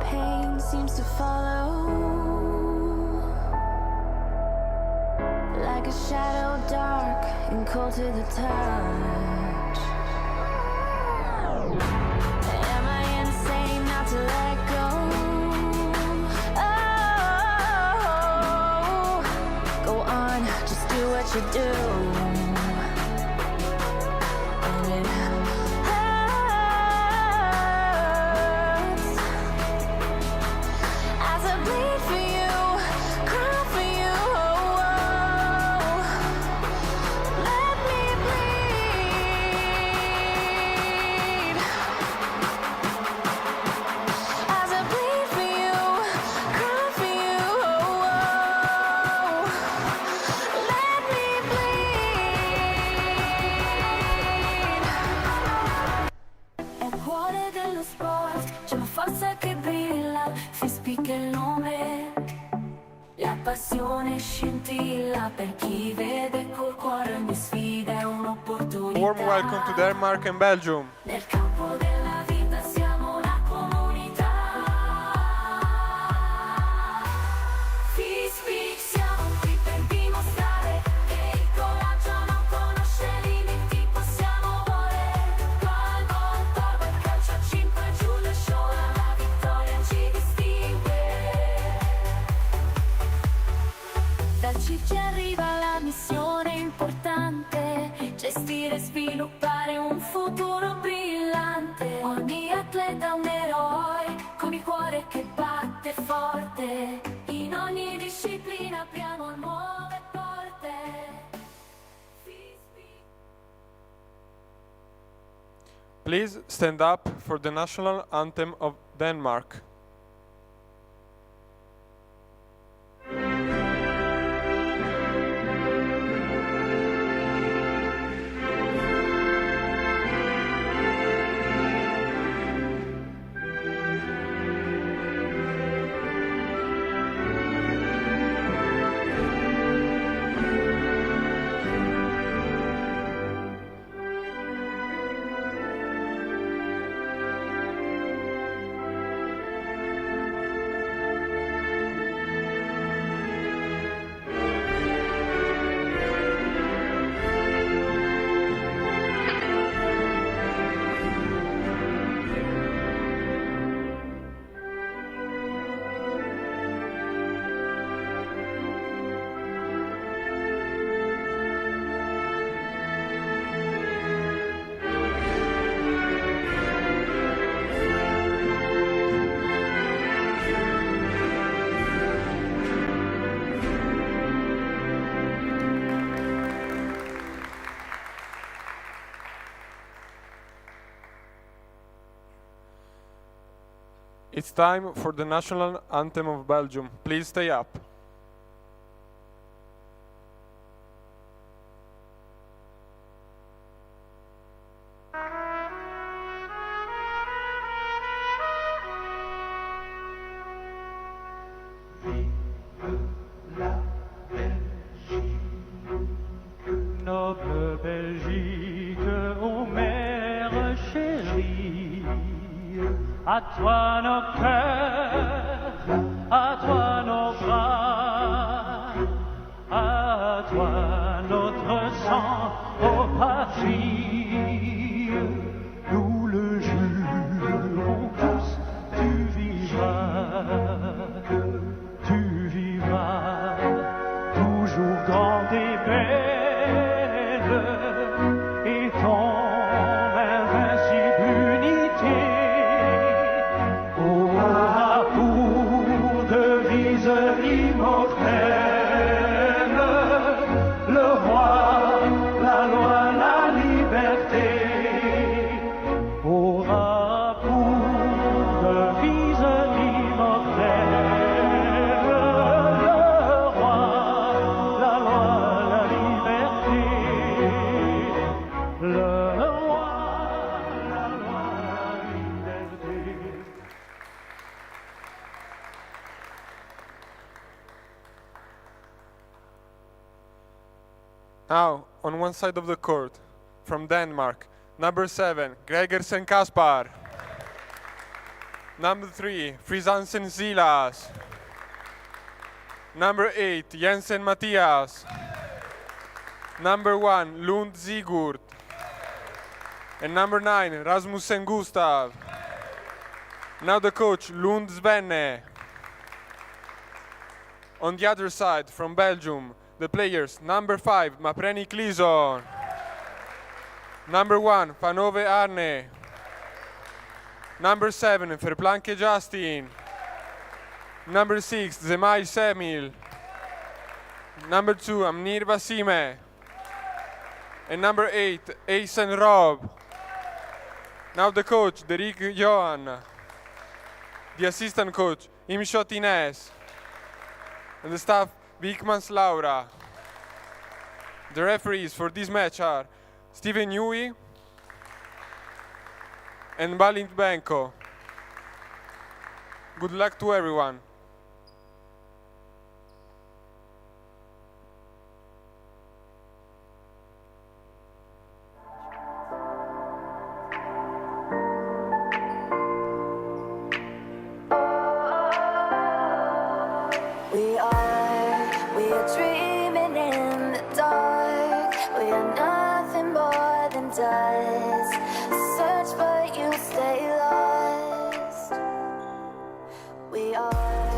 pain seems to follow, like a shadow dark and cold to the touch. Am I insane not to let go? Oh, go on, just do what you do. And it hurts as I bleed for you, cry for you. Let me bleed as I bleed for you, cry for you. Let me bleed. È il cuore dello sport, c'è una forza che brilla, si spicca il nome. La passione scintilla per chi vede col cuore ogni sfida è un'opportunità. Warm welcome to Denmark and Belgium. Nel campo della vita siamo una comunità. Fist Peak, siamo qui per dimostrare che il coraggio non conosce limiti, possiamo volere. Goalball, Torwart, calcio a 5 giù le show, la vittoria ci distingue. Dal CIG arriva la missione importante, gestire e sviluppare un futuro brillante. Ogni atleta un eroe, con il cuore che batte forte. In ogni disciplina apriamo nuove porte. Please stand up for the national anthem of Denmark. It's time for the national anthem of Belgium. Please stay up. Noble Belgique, ô mère chérie, à toi nos cœurs, à toi nos bras, à toi notre sang, ô patrie, nous le jurons tous, tu vivras, toujours grande et belle, et ton invincible unité aura pour devise immortelle le roi, la loi, la liberté. Aura pour devise immortelle le roi, la loi, la liberté. Le roi, la loi, la liberté. Now, on one side of the court, from Denmark, number 7, Gregersen Kaspar. Number 3, Frisansen Silas. Number 8, Jensen Matthias. Number 1, Lund Sigurd. And number 9, Rasmussen Gustav. Now the coach, Lund Svenne. On the other side, from Belgium, the players, number 5, Mapreni Klison. Number 1, Vanove Arne. Number 7, Verplanke Justin. Number 6, Zemai Semil. Number 2, Amnir Vasime. And number 8, Eisen Rob. Now the coach, Derek Johan. The assistant coach, Imshot Ines. And the staff, Vikmans Laura. The referees for this match are Steven Newey and Balint Benko. Good luck to everyone. We are dreaming in the dark. We are nothing more than dust. Search but you stay lost. We are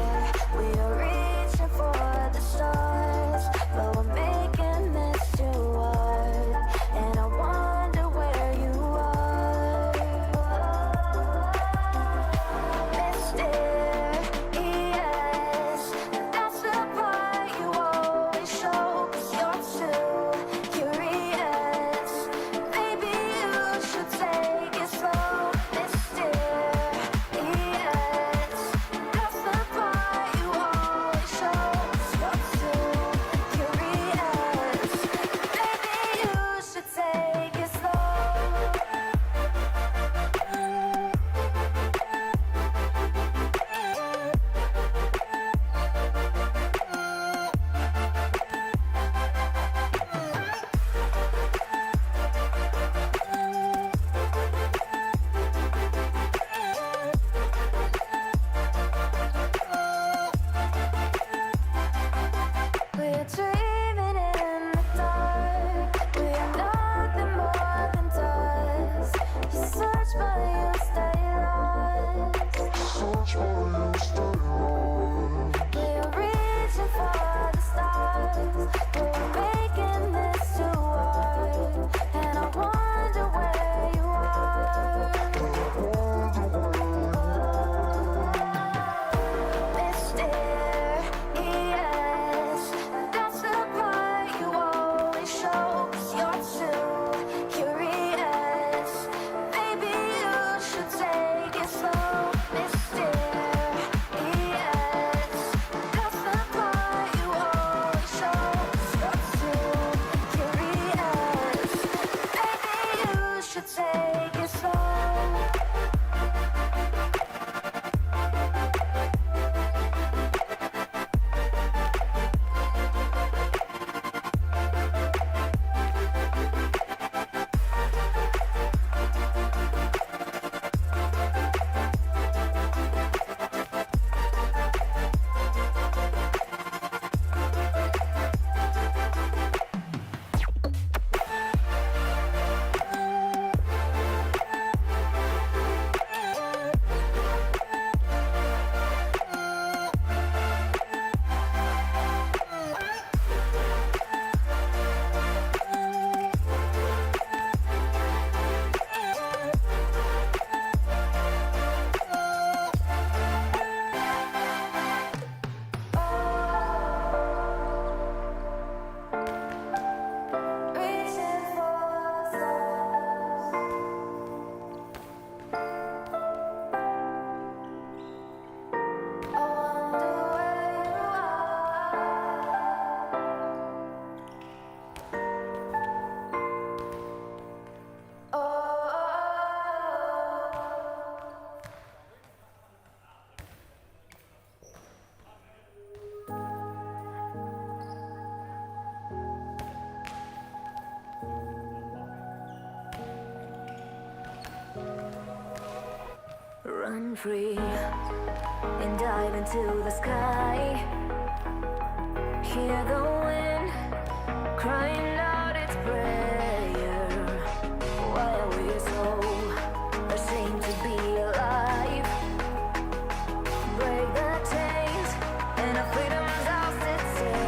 run free and dive into the sky. Hear the wind crying out its prayer. Why are we so ashamed to be alive? Break the chains and our freedom's ours to take.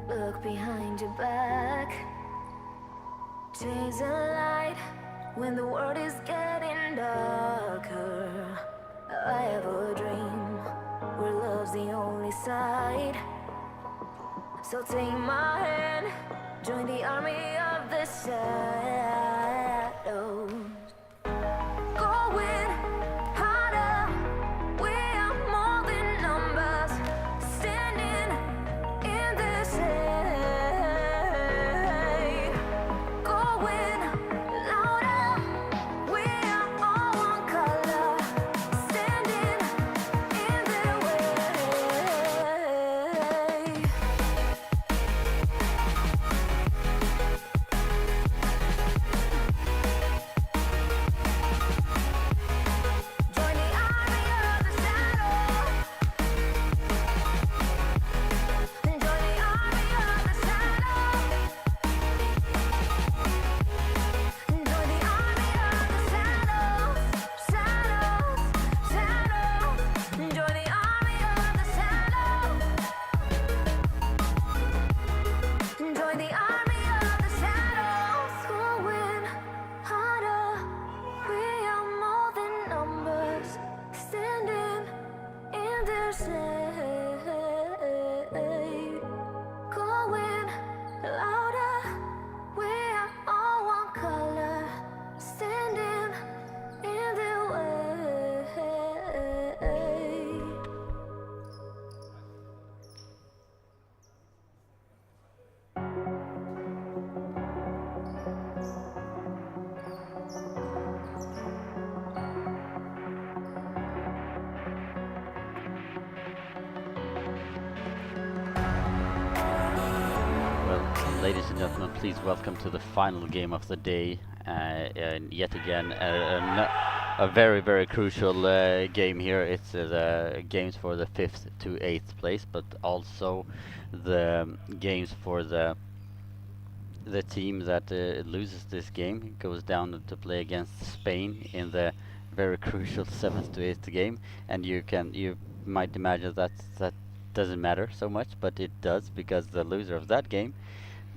Look behind your back. Chase a light when the world is getting darker. I have a dream where love's the only side. So take my hand, join the army of the shadows. Going harder, we are more than numbers. Standing in the shade. Going louder, we are all one color. Standing in the way. Join the army of the shadow. Join the army of the shadow. Join the army of the shadows, shadows, shadows. Join the army of the shadows. Join the army of the shadows. Going harder, we are more than numbers. Standing in their shade. Going louder, we are all one color. Standing in their way. Well, ladies and gentlemen, please welcome to the final game of the day. And yet again, a very, very crucial game here. It's the games for the 5th to 8th place, but also the games for the team that loses this game goes down to play against Spain in the very crucial 7th to 8th game. And you might imagine that doesn't matter so much, but it does, because the loser of that game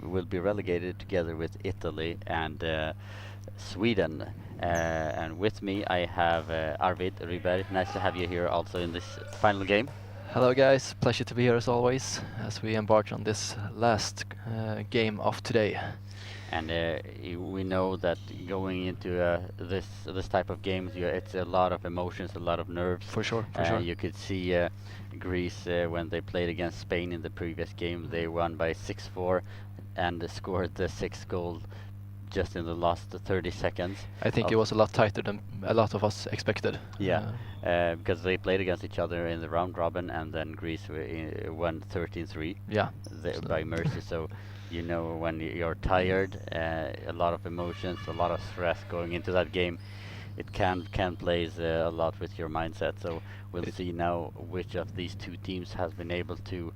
will be relegated together with Italy and Sweden. And with me I have Arvid Ryberg. Nice to have you here also in this final game. Hello guys, pleasure to be here as always, as we embark on this last game of today. And we know that going into this type of games, it's a lot of emotions, a lot of nerves. For sure, for sure. You could see Greece when they played against Spain in the previous game. They won by 6-4 and scored the 6th goal just in the last 30 seconds. I think it was a lot tighter than a lot of us expected. Yeah, because they played against each other in the round robin, and then Greece won 13-3 Yeah. by mercy. So you know, when you're tired, a lot of emotions, a lot of stress going into that game, it can play a lot with your mindset. So we'll see now which of these two teams has been able to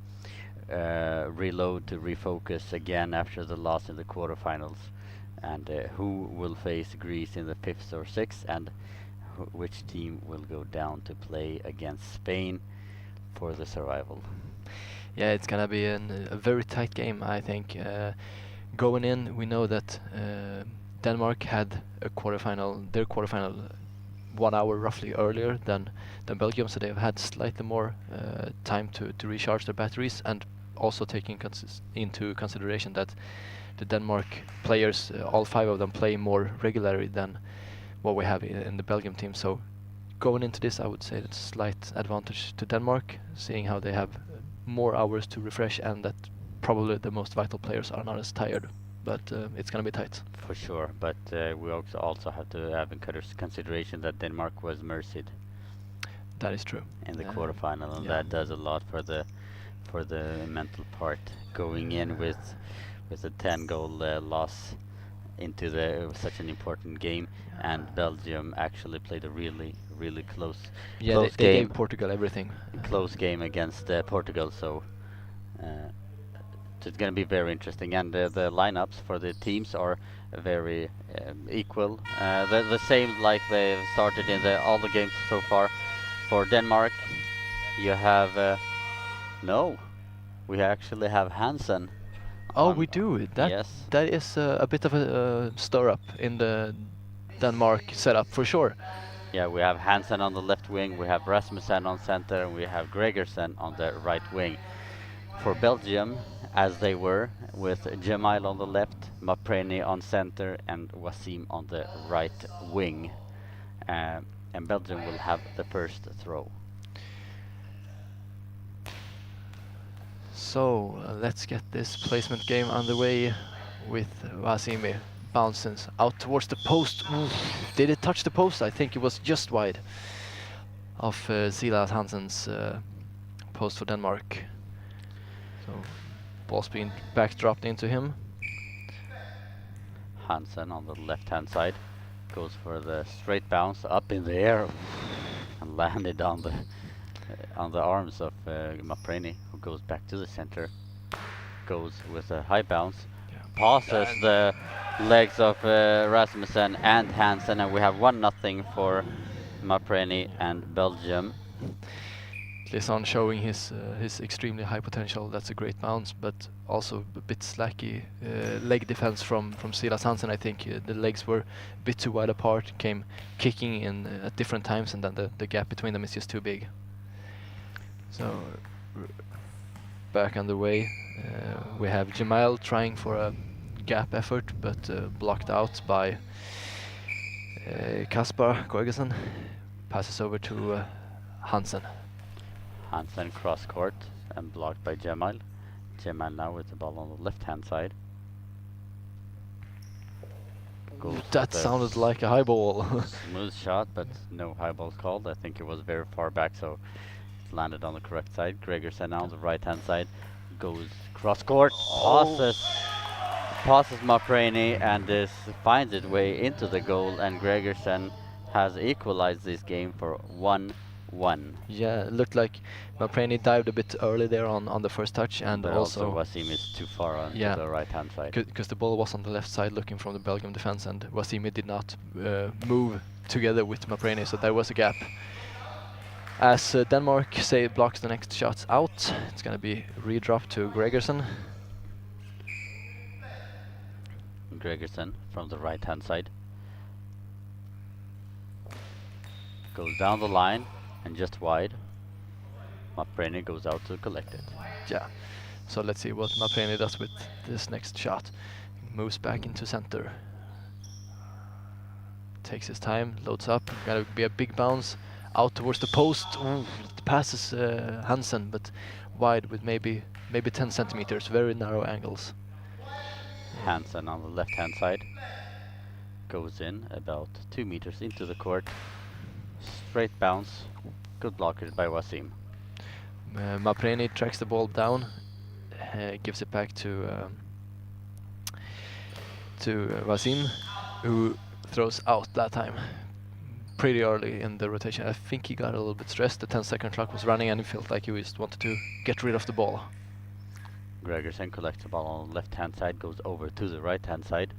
reload, to refocus again after the loss in the quarterfinals, and who will face Greece in the 5th or 6th, and which team will go down to play against Spain for the survival. Yeah, it's gonna be a very tight game, I think. Going in, we know that Denmark had a their quarterfinal 1 hour roughly earlier than Belgium, so they've had slightly more time to recharge their batteries, and also taking into consideration that the Denmark players, all 5 of them, play more regularly than what we have in the Belgium team. So going into this, I would say it's a slight advantage to Denmark, seeing how they have more hours to refresh, and that probably the most vital players are not as tired. But it's going to be tight. For sure, but we also have to have in consideration that Denmark was mercied That is true. in the quarterfinal, and yeah. that does a lot for the mental part. Going in with a 10-goal loss into such an important game, and Belgium actually played a really close Yeah, close they game. gave Portugal everything. Close game against Portugal, so it's going to be very interesting. And the lineups for the teams are very equal. The same like they've started in all the games so far. For Denmark, you have no, we actually have Hansen. Oh, we do. Yes. That is a bit of a stir up in the Denmark setup for sure. Yeah, we have Hansen on the left wing, we have Rasmussen on center, and we have Gregersen on the right wing. For Belgium, as they were, with Jemail on the left, Mapreni on center, and Wasim on the right wing. And Belgium will have the first throw. So let's get this placement game underway with Wasimi bounces out towards the post. Oof. Did it touch the post? I think it was just wide of Silas Hansen's post for Denmark. So ball's being backdropped into him. Hansen on the left-hand side goes for the straight bounce up in the air and landed on the arms of Mapreni, who goes back to the center, goes with a high bounce, passes the legs of Rasmussen and Hansen, and we have 1-0 for Mapreni and Belgium. Lisan showing his extremely high potential. That's a great bounce, but also a bit slacky leg defense from Silas Hansen. I think the legs were a bit too wide apart, came kicking in at different times, and then the gap between them is just too big. So back underway, we have Jemail trying for a gap effort, but blocked out by Kaspar Gorgeson. Passes over to Hansen. Hansen cross court and blocked by Jemail. Jemail now with the ball on the left-hand side. That sounded like a high ball. Smooth shot, but no high balls called. I think it was very far back, so it landed on the correct side. Gregersen now on the right-hand side goes cross court, passes Mapreni, and finds its way into the goal. And Gregersen has equalized this game for 1-1. Yeah, it looked like Mapreni dived a bit early there on the first touch, and But also Wasim is too far on to the right-hand side. because the ball was on the left side looking from the Belgium defense, and Wasimi did not move together with Mapreni, so there was a gap. As Denmark blocks the next shots out, it's going to be redrop to Gregersen. Gregersen from the right-hand side goes down the line and just wide. Mapreni goes out to collect it. Yeah, so let's see what Mapreni does with this next shot. Moves back into center. Takes his time, loads up. Gonna be a big bounce out towards the post. Ooh, it passes Hansen, but wide with maybe 10 centimeters. Very narrow angles. Hansen on the left-hand side goes in about 2 meters into the court. Straight bounce. Good blockers by Wasim. Mapreni tracks the ball down, gives it back to Wasim, who throws out that time pretty early in the rotation. I think he got a little bit stressed. The 10-second clock was running, and he felt like he just wanted to get rid of the ball. Gregersen collects the ball on the left-hand side, goes over to the right-hand side,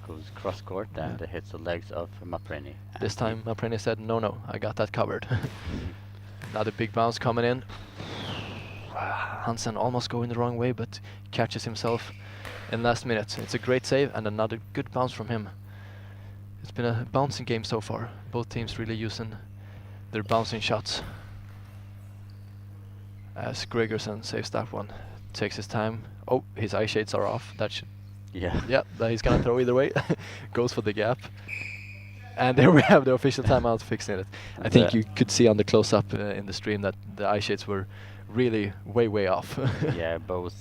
goes cross court and hits the legs of Mapreni. This time Mapreni said, no, I got that covered. Another big bounce coming in. Hansen almost going the wrong way, but catches himself in last minute. It's a great save and another good bounce from him. It's been a bouncing game so far. Both teams really using their bouncing shots. As Gregerson saves that one, takes his time. Oh, his eye shades are off. That should, Yeah. yeah, that he's gonna throw either way. Goes for the gap. And there we have the official timeout fixing it. I think you could see on the close-up in the stream that the eye shades were really way off. Yeah, both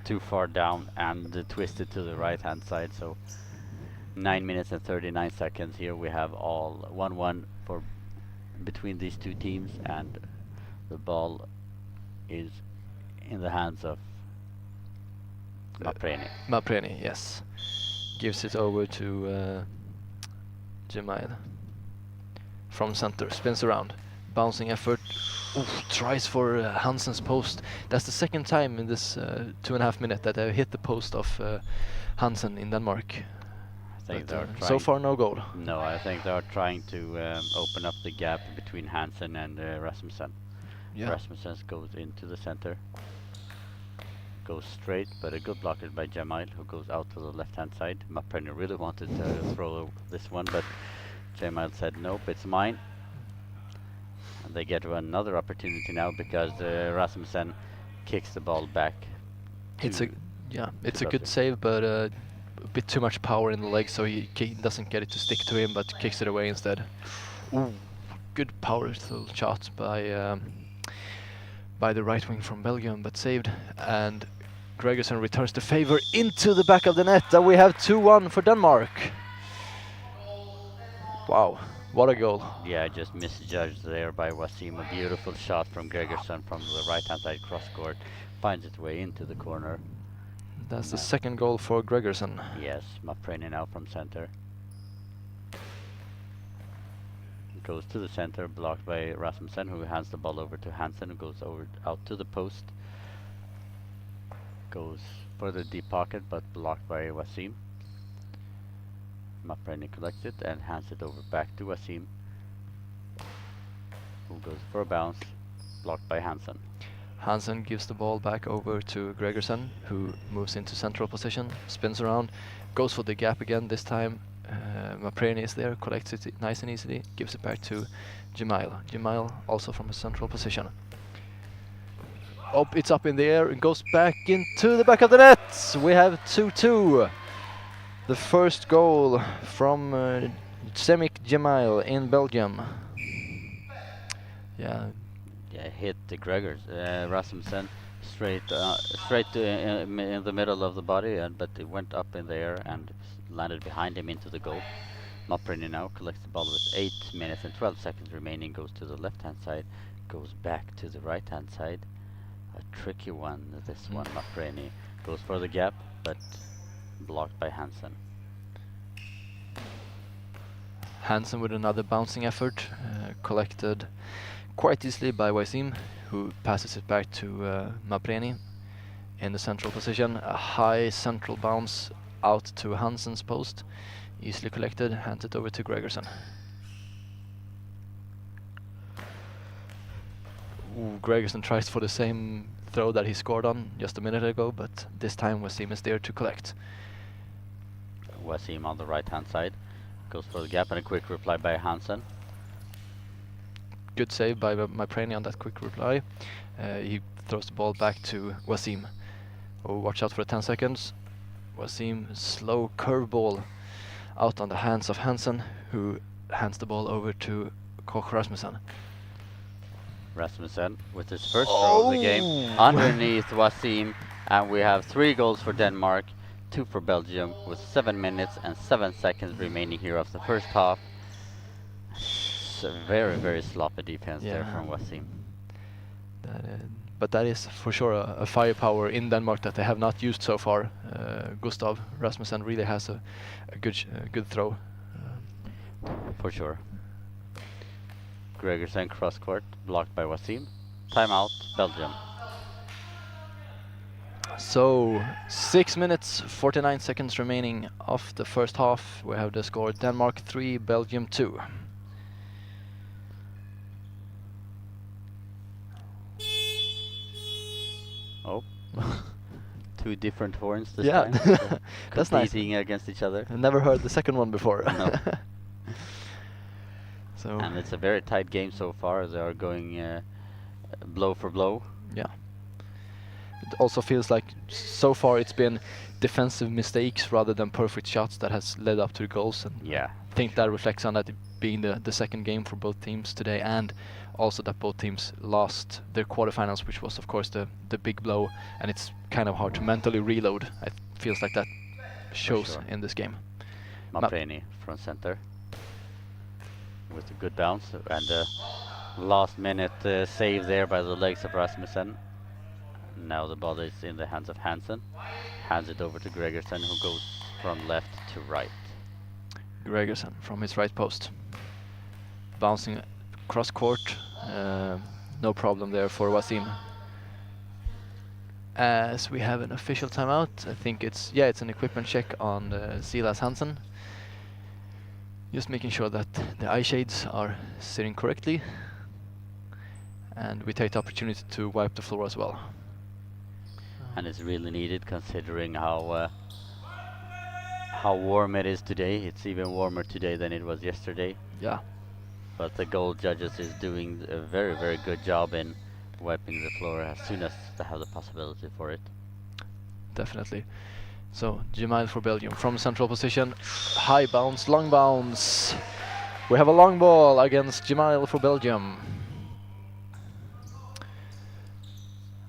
too far down and twisted to the right-hand side. So 9 minutes and 39 seconds. Here we have all 1-1 for between these two teams, and the ball is in the hands of Mapreni. Mapreni, yes. Gives it over to Jemail. From center, spins around. Bouncing effort. Oof, tries for Hansen's post. That's the second time in this 2.5 minutes that I've hit the post of Hansen in Denmark. I think But, they're so far no goal. No, I think they're trying to open up the gap between Hansen and Rasmussen. Yeah. Rasmussen goes into the center. Goes straight, but a good blocker by Jemail, who goes out to the left-hand side. Mapreni really wanted to throw this one, but Jemail said, nope, it's mine. And they get another opportunity now because Rasmussen kicks the ball back. It's a it's a good Belgium. save, but a bit too much power in the leg, so he doesn't get it to stick to him, but kicks it away instead. Ooh, good powerful shot by the right wing from Belgium, but saved. And Gregerson returns the favor into the back of the net, and we have 2-1 for Denmark. Wow, what a goal. Yeah, just misjudged there by Wasim. A beautiful shot from Gregerson from the right-hand side cross court. Finds its way into the corner. That's the second goal for Gregerson. Yes, Mapreni now from center. Goes to the center, blocked by Rasmussen, who hands the ball over to Hansen, who goes over out to the post. Goes for the deep pocket, but blocked by Wasim. Mapreni collects it and hands it over back to Wasim, who goes for a bounce, blocked by Hansen. Hansen gives the ball back over to Gregerson, who moves into central position, spins around, goes for the gap again. This time Mapreni is there, collects it nice and easily, gives it back to Jemail. Jemail also from a central position. Oh, it's up in the air and goes back into the back of the net. We have 2-2. The first goal from Semik Jemail in Belgium. Yeah. Yeah, hit the Gregors. Rasmussen straight in the middle of the body, but it went up in the air and landed behind him into the goal. Mapreni now collects the ball with 8 minutes and 12 seconds remaining, goes to the left-hand side, goes back to the right-hand side. A tricky one, this one. Mapreni goes for the gap, but blocked by Hansen. Hansen with another bouncing effort, collected quite easily by Wasim, who passes it back to Mapreni in the central position. A high central bounce out to Hansen's post, easily collected, hands it over to Gregerson. Ooh, Gregerson tries for the same throw that he scored on just a minute ago, but this time Wasim is there to collect. Wasim on the right-hand side, goes for the gap and a quick reply by Hansen. Good save by Mapreni on that quick reply. He throws the ball back to Wasim. Oh, watch out for the 10 seconds. Wasim, slow curve ball out on the hands of Hansen, who hands the ball over to Koch Rasmussen. Rasmussen with his first throw of the game underneath Wasim, and we have 3 goals for Denmark, 2 for Belgium, with 7 minutes and 7 seconds remaining here of the first half. Very sloppy defense there from Wasim. But that is for sure a firepower in Denmark that they have not used so far. Gustav Rasmussen really has a good throw. For sure. Gregerson cross court, blocked by Wasim. Timeout, Belgium. So 6 minutes 49 seconds remaining of the first half. We have the score Denmark 3, Belgium 2. Oh, two different horns this Yeah, time. that's nice. Competing against each other. I never heard the second one before. No. So And it's a very tight game so far. They are going blow for blow. yeah, it also feels like so far it's been defensive mistakes rather than perfect shots that has led up to the goals, and Yeah. I think that reflects on that it being the second game for both teams today, and also that both teams lost their quarterfinals, which was of course the big blow, and it's kind of hard to mentally reload. It feels like that shows sure. in this game. Mapreni front center with a good bounce and a last minute save there by the legs of Rasmussen. Now the ball is in the hands of Hansen. Hands it over to Gregerson, who goes from left to right. Gregerson from his right post, bouncing cross court, no problem there for Wasim. As we have an official timeout, I think it's an equipment check on Silas Hansen. Just making sure that the eye shades are sitting correctly, and we take the opportunity to wipe the floor as well. And it's really needed considering how warm it is today. It's even warmer today than it was yesterday. Yeah, But the goal judges is doing a very, very good job in wiping the floor as soon as they have the possibility for it. definitely. So Jemail for Belgium from central position, high bounce, long bounce. We have a long ball against Jemail for Belgium.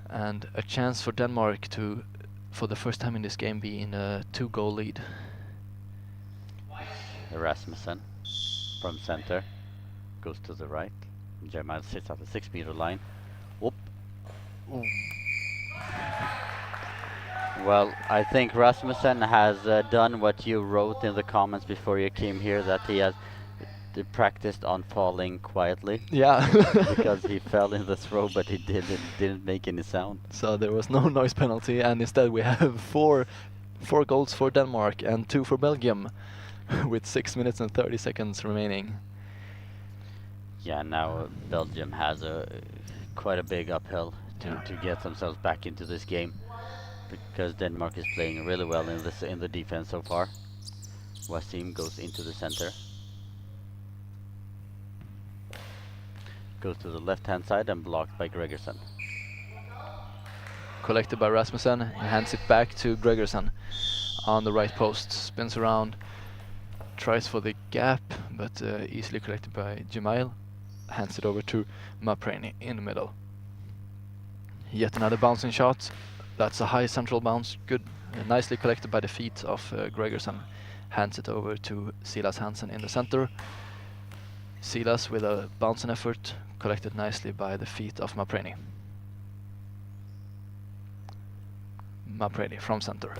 And a chance for Denmark to, for the first time in this game, be in a 2-goal lead. Rasmussen from center goes to the right. Jamal sits at the 6-meter line. Whoop. Well, I think Rasmussen has done what you wrote in the comments before you came here, that he has practiced on falling quietly. Yeah. Because he fell in the throw, but he didn't make any sound. So there was no noise penalty, and instead we have four goals for Denmark and 2 for Belgium, with 6 minutes and 30 seconds remaining. Yeah, now Belgium has quite a big uphill Yeah. to get themselves back into this game, because Denmark is playing really well in the defense so far. Wasim goes into the center, goes to the left-hand side and blocked by Gregerson. Collected by Rasmussen, he hands it back to Gregerson on the right post, spins around, tries for the gap, but easily collected by Jemail, hands it over to Mapreni in the middle. Yet another bouncing shot, that's a high central bounce, good, nicely collected by the feet of Gregerson, hands it over to Silas Hansen in the center. Silas with a bouncing effort, collected nicely by the feet of Mapreni. Mapreni from center.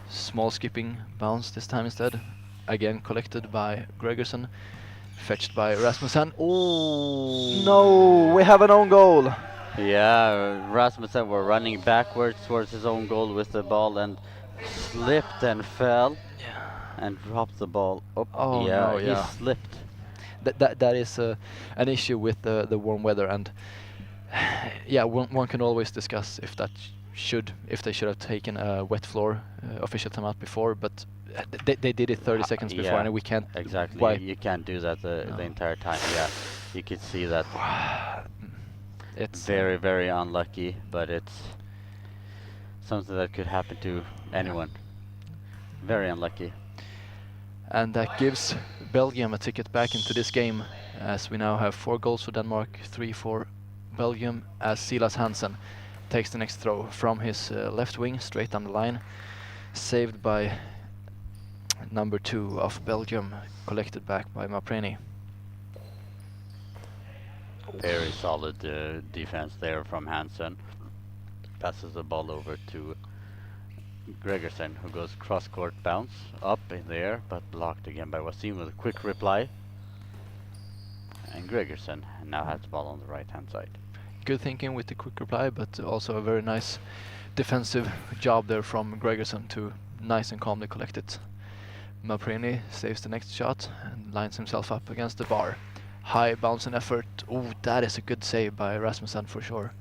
Small skipping bounce this time instead. Again collected by Gregerson. Fetched by Rasmussen. Oh no, we have an own goal. Yeah, Rasmussen were running backwards towards his own goal with the ball and slipped and fell and dropped the ball. Oh, yeah, no, he yeah. slipped. That is an issue with the warm weather, and yeah, one can always discuss if they should have taken a wet floor official timeout before, but they did it 30 seconds before, yeah, and we can't. Exactly. Why? You can't do that the No. entire time. Yeah, you could see that. It's Very, very unlucky, but it's something that could happen to anyone. Very unlucky. and that gives Belgium a ticket back into this game, as we now have 4 goals for Denmark, 3 for Belgium, as Silas Hansen takes the next throw from his left wing straight down the line, saved by number 2 of Belgium, collected back by Mapreni. Very solid defense there from Hansen. Passes the ball over to Gregerson, who goes cross-court bounce up in the air, but blocked again by Wasim with a quick reply. And Gregerson now has the ball on the right-hand side. Good thinking with the quick reply, but also a very nice defensive job there from Gregerson to nice and calmly collect it. Mapreni saves the next shot and lines himself up against the bar. High bouncing effort. Oh, that is a good save by Rasmussen for sure.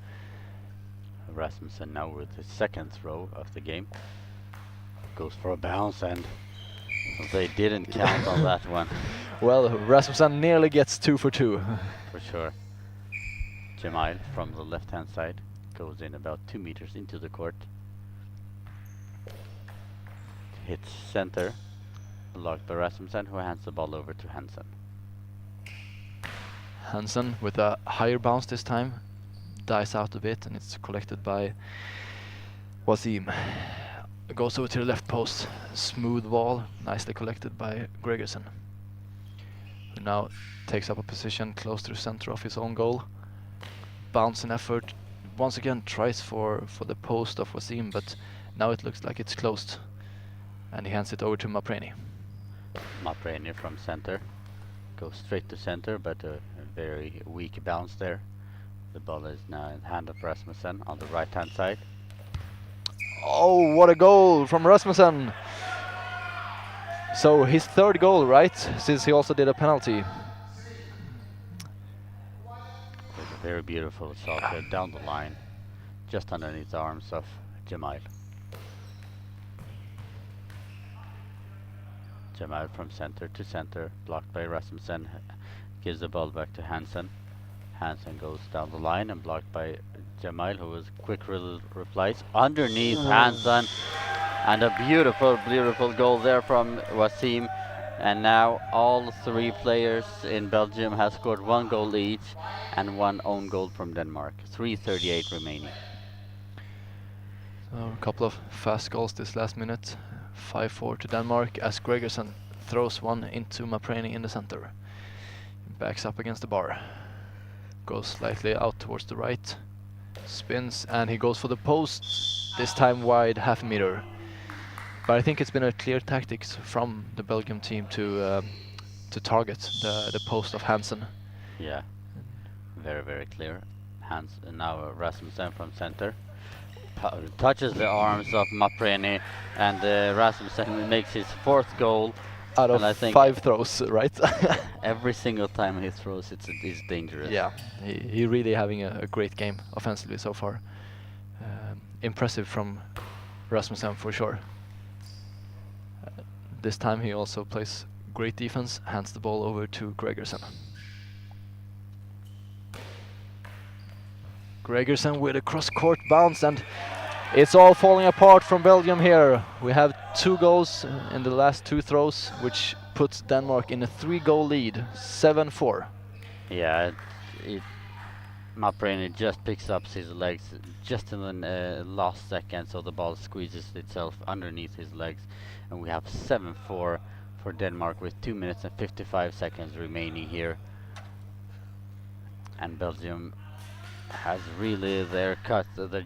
Rasmussen now with his second throw of the game. Goes for a bounce, and they didn't count on that one. Well, Rasmussen nearly gets 2 for 2. For sure. Jemail from the left-hand side goes in about 2 meters into the court. Hits center, blocked by Rasmussen, who hands the ball over to Hansen. Hansen with a higher bounce this time, dies out a bit, and it's collected by Wasim. Goes over to the left post, smooth ball, nicely collected by Gregerson, who now takes up a position close to the center of his own goal. Bouncing effort, once again tries for the post of Wasim, but now it looks like it's closed, and he hands it over to Mapreni. Mapreni from center goes straight to center, but a very weak bounce there. The ball is now in hand of Rasmussen on the right hand side. Oh, what a goal from Rasmussen! So his third goal, right? Since he also did a penalty. It's a very beautiful shot down the line, just underneath the arms of Jemail. Jemail from center to center, blocked by Rasmussen, gives the ball back to Hansen. Hansen goes down the line and blocked by Jemail, who was quick replies underneath Hansen, and a beautiful, beautiful goal there from Wasim. And now all 3 players in Belgium have scored 1 goal each, and 1 own goal from Denmark. 3:38 remaining. So a couple of fast goals this last minute. 5-4 to Denmark as Gregerson throws one into Mapreni in the center. Backs up against the bar. Goes slightly out towards the right. Spins, and he goes for the post. This time wide, half a meter. But I think it's been a clear tactics from the Belgium team to target the post of Hansen. Yeah, very, very clear. Now Rasmussen from center. Touches the arms of Mapreni, and Rasmussen makes his 4th goal. Out and I of think 5 throws, right? every single time he throws, it's dangerous. Yeah, he really having a great game offensively so far. Impressive from Rasmussen for sure. This time he also plays great defense, hands the ball over to Gregerson. Gregerson with a cross-court bounce, and it's all falling apart from Belgium here. We have 2 goals in the last 2 throws, which puts Denmark in a 3-goal lead, 7-4. Yeah, Mapreni just picks up his legs just in the last second, so the ball squeezes itself underneath his legs, and we have 7-4 for Denmark with 2 minutes and 55 seconds remaining here. And Belgium has really their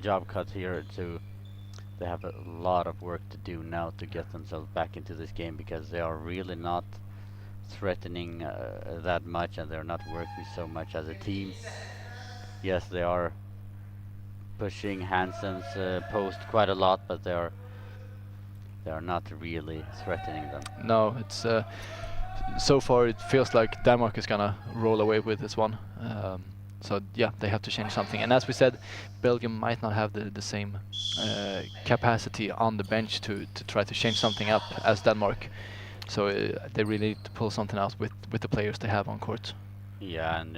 job cut here. They have a lot of work to do now to get themselves back into this game, because they are really not threatening that much, and they're not working so much as a team. Yes, they are pushing Hansen's post quite a lot, but they are not really threatening them. No, it's so far it feels like Denmark is gonna roll away with this one. So yeah, they have to change something. And as we said, Belgium might not have the same capacity on the bench to try to change something up as Denmark. So they really need to pull something out with the players they have on court. Yeah, and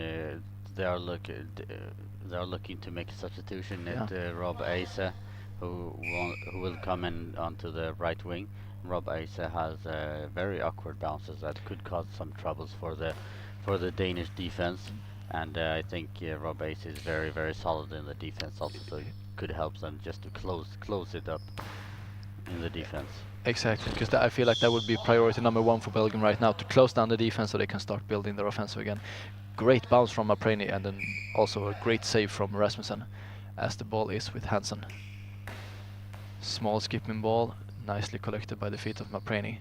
they are looking to make a substitution at Rob IBSA, who will come in onto the right wing. Rob IBSA has very awkward bounces that could cause some troubles for the Danish defense. And I think Rob IBSA is very, very solid in the defense also, so it could help them just to close it up in the defense. Exactly, because I feel like that would be priority number 1 for Belgium right now, to close down the defense so they can start building their offensive again. Great bounce from Mapreni, and then also a great save from Rasmussen, as the ball is with Hansen. Small skipping ball, nicely collected by the feet of Mapreni,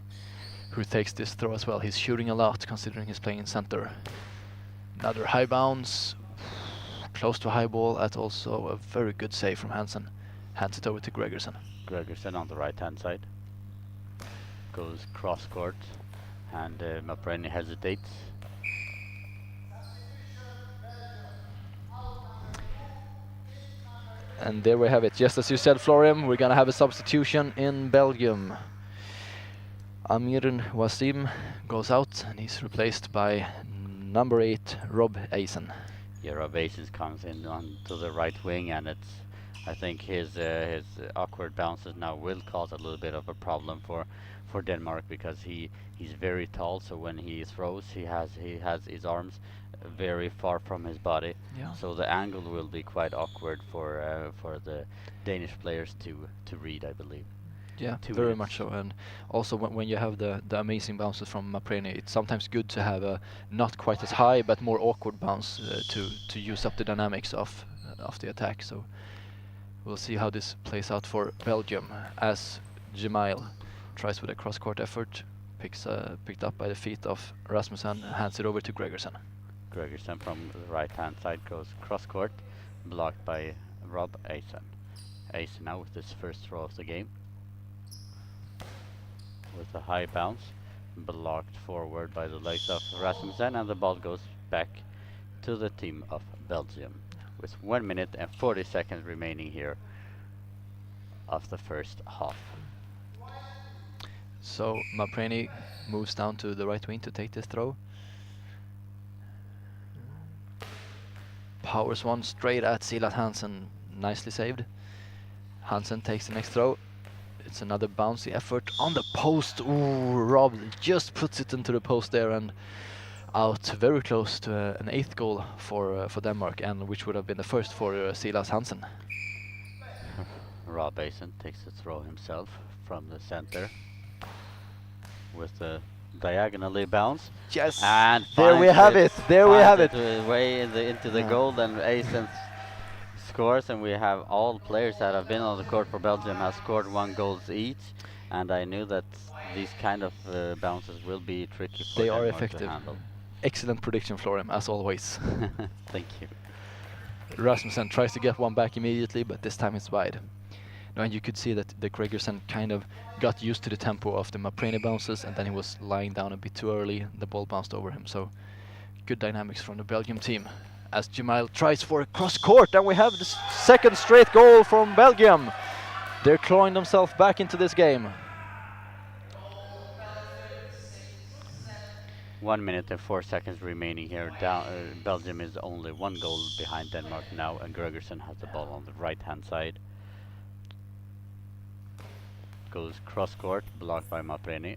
who takes this throw as well. He's shooting a lot considering he's playing in center. Another high bounce, close to high ball, at also a very good save from Hansen. Hands it over to Gregerson. Gregerson on the right hand side goes cross court, and Mapreni hesitates. And there we have it. Just as you said, Florian, we're gonna have a substitution in Belgium. Amir Wasim goes out and he's replaced by number 8, Rob Eisen. Yeah, Rob Aces comes in onto the right wing, and I think his awkward bounces now will cause a little bit of a problem for Denmark, because he's very tall. So when he throws, he has his arms very far from his body. Yeah. So the angle will be quite awkward for the Danish players to read, I believe. Yeah, 2 very minutes. much so. And also when you have the amazing bounces from Mapreni, it's sometimes good to have a not quite as high but more awkward bounce to use up the dynamics of the attack. So we'll see how this plays out for Belgium, as Jemail tries with a cross-court effort, picked up by the feet of Rasmussen, hands it over to Gregerson. Gregerson from the right-hand side goes cross-court, blocked by Rob Eisen. Eisen now with his first throw of the game, with a high bounce, blocked forward by the legs of Rasmussen, and the ball goes back to the team of Belgium, with 1 minute and 40 seconds remaining here of the first half. So Mapreni moves down to the right wing to take this throw. Powers one straight at Silat Hansen, nicely saved. Hansen takes the next throw. It's another bouncy effort on the post. Ooh, Rob just puts it into the post there and out, very close to an 8th goal for Denmark, and which would have been the first for Silas Hansen. Rob Eisen takes the throw himself from the center with a diagonally bounce. Yes, And there we finds have it. There we have it. Way into the goal, and Eisen scores, and we have all players that have been on the court for Belgium have scored 1 goal each, and I knew that these kind of bounces will be tricky for They are Denmark to effective. handle. Excellent prediction, Florian, as always. Thank you. Rasmussen tries to get one back immediately, but this time it's wide. No, and you could see that the Gregerson kind of got used to the tempo of the Mapreni bounces, and then he was lying down a bit too early. The ball bounced over him, so good dynamics from the Belgium team. As Jemail tries for a cross court, and we have the second straight goal from Belgium. They're clawing themselves back into this game. 1 minute and 4 seconds remaining here. Belgium is only 1 goal behind Denmark now, and Gregerson has the ball on the right-hand side. Goes cross-court, blocked by Mapreni,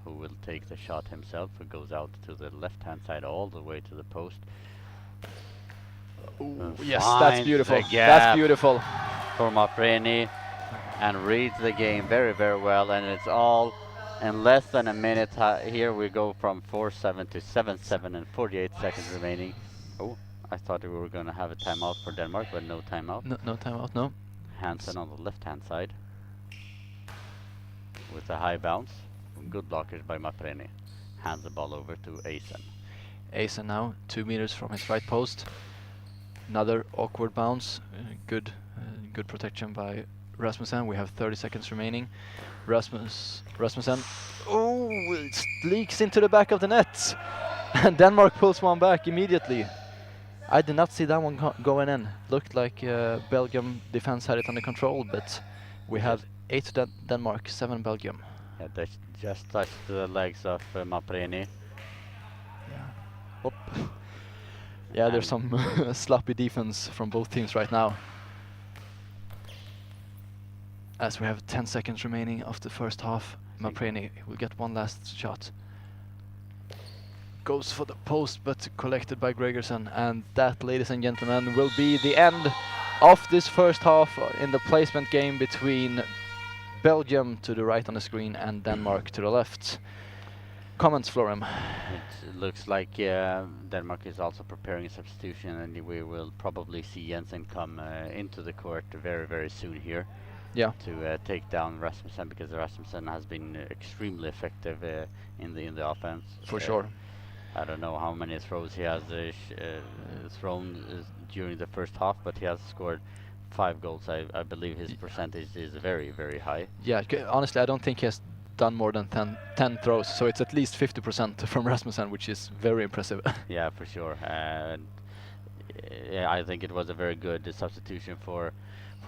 who will take the shot himself. Who goes out to the left-hand side all the way to the post. Yes, that's Finds beautiful. the gap That's beautiful. for Mapreni, and reads the game very, very well. And it's all in less than a minute. Here we go from 4-7 to 7-7 and 48 seconds remaining. Oh, I thought we were going to have a timeout for Denmark, but no timeout. No timeout, no. Hansen on the left-hand side with a high bounce. Good blockage by Mapreni. Hands the ball over to Eisen. Eisen now 2 meters from his right post. Another awkward bounce. Good protection by Rasmussen. We have 30 seconds remaining. Rasmussen. Oh, it leaks into the back of the net. And Denmark pulls one back immediately. I did not see that one going in. Looked like Belgium defense had it under control, but we have 8 Denmark, 7 Belgium. Yeah, they just touched the legs of Mapreni. Up. Yeah, there's some sloppy defense from both teams right now. As we have 10 seconds remaining of the first half, Mapreni will get one last shot. Goes for the post, but collected by Gregerson, and that, ladies and gentlemen, will be the end of this first half in the placement game between Belgium to the right on the screen and Denmark to the left. Comments, Florian? It looks like Denmark is also preparing a substitution, and we will probably see Jensen come into the court very, very soon here. Yeah. To take down Rasmussen, because Rasmussen has been extremely effective in the offense. For sure. I don't know how many throws he has thrown during the first half, but he has scored 5 goals. I believe his percentage is very, very high. Yeah, honestly, I don't think he has done more than 10 throws, so it's at least 50% from Rasmussen, which is very impressive. Yeah, for sure. And yeah, I think it was a very good substitution for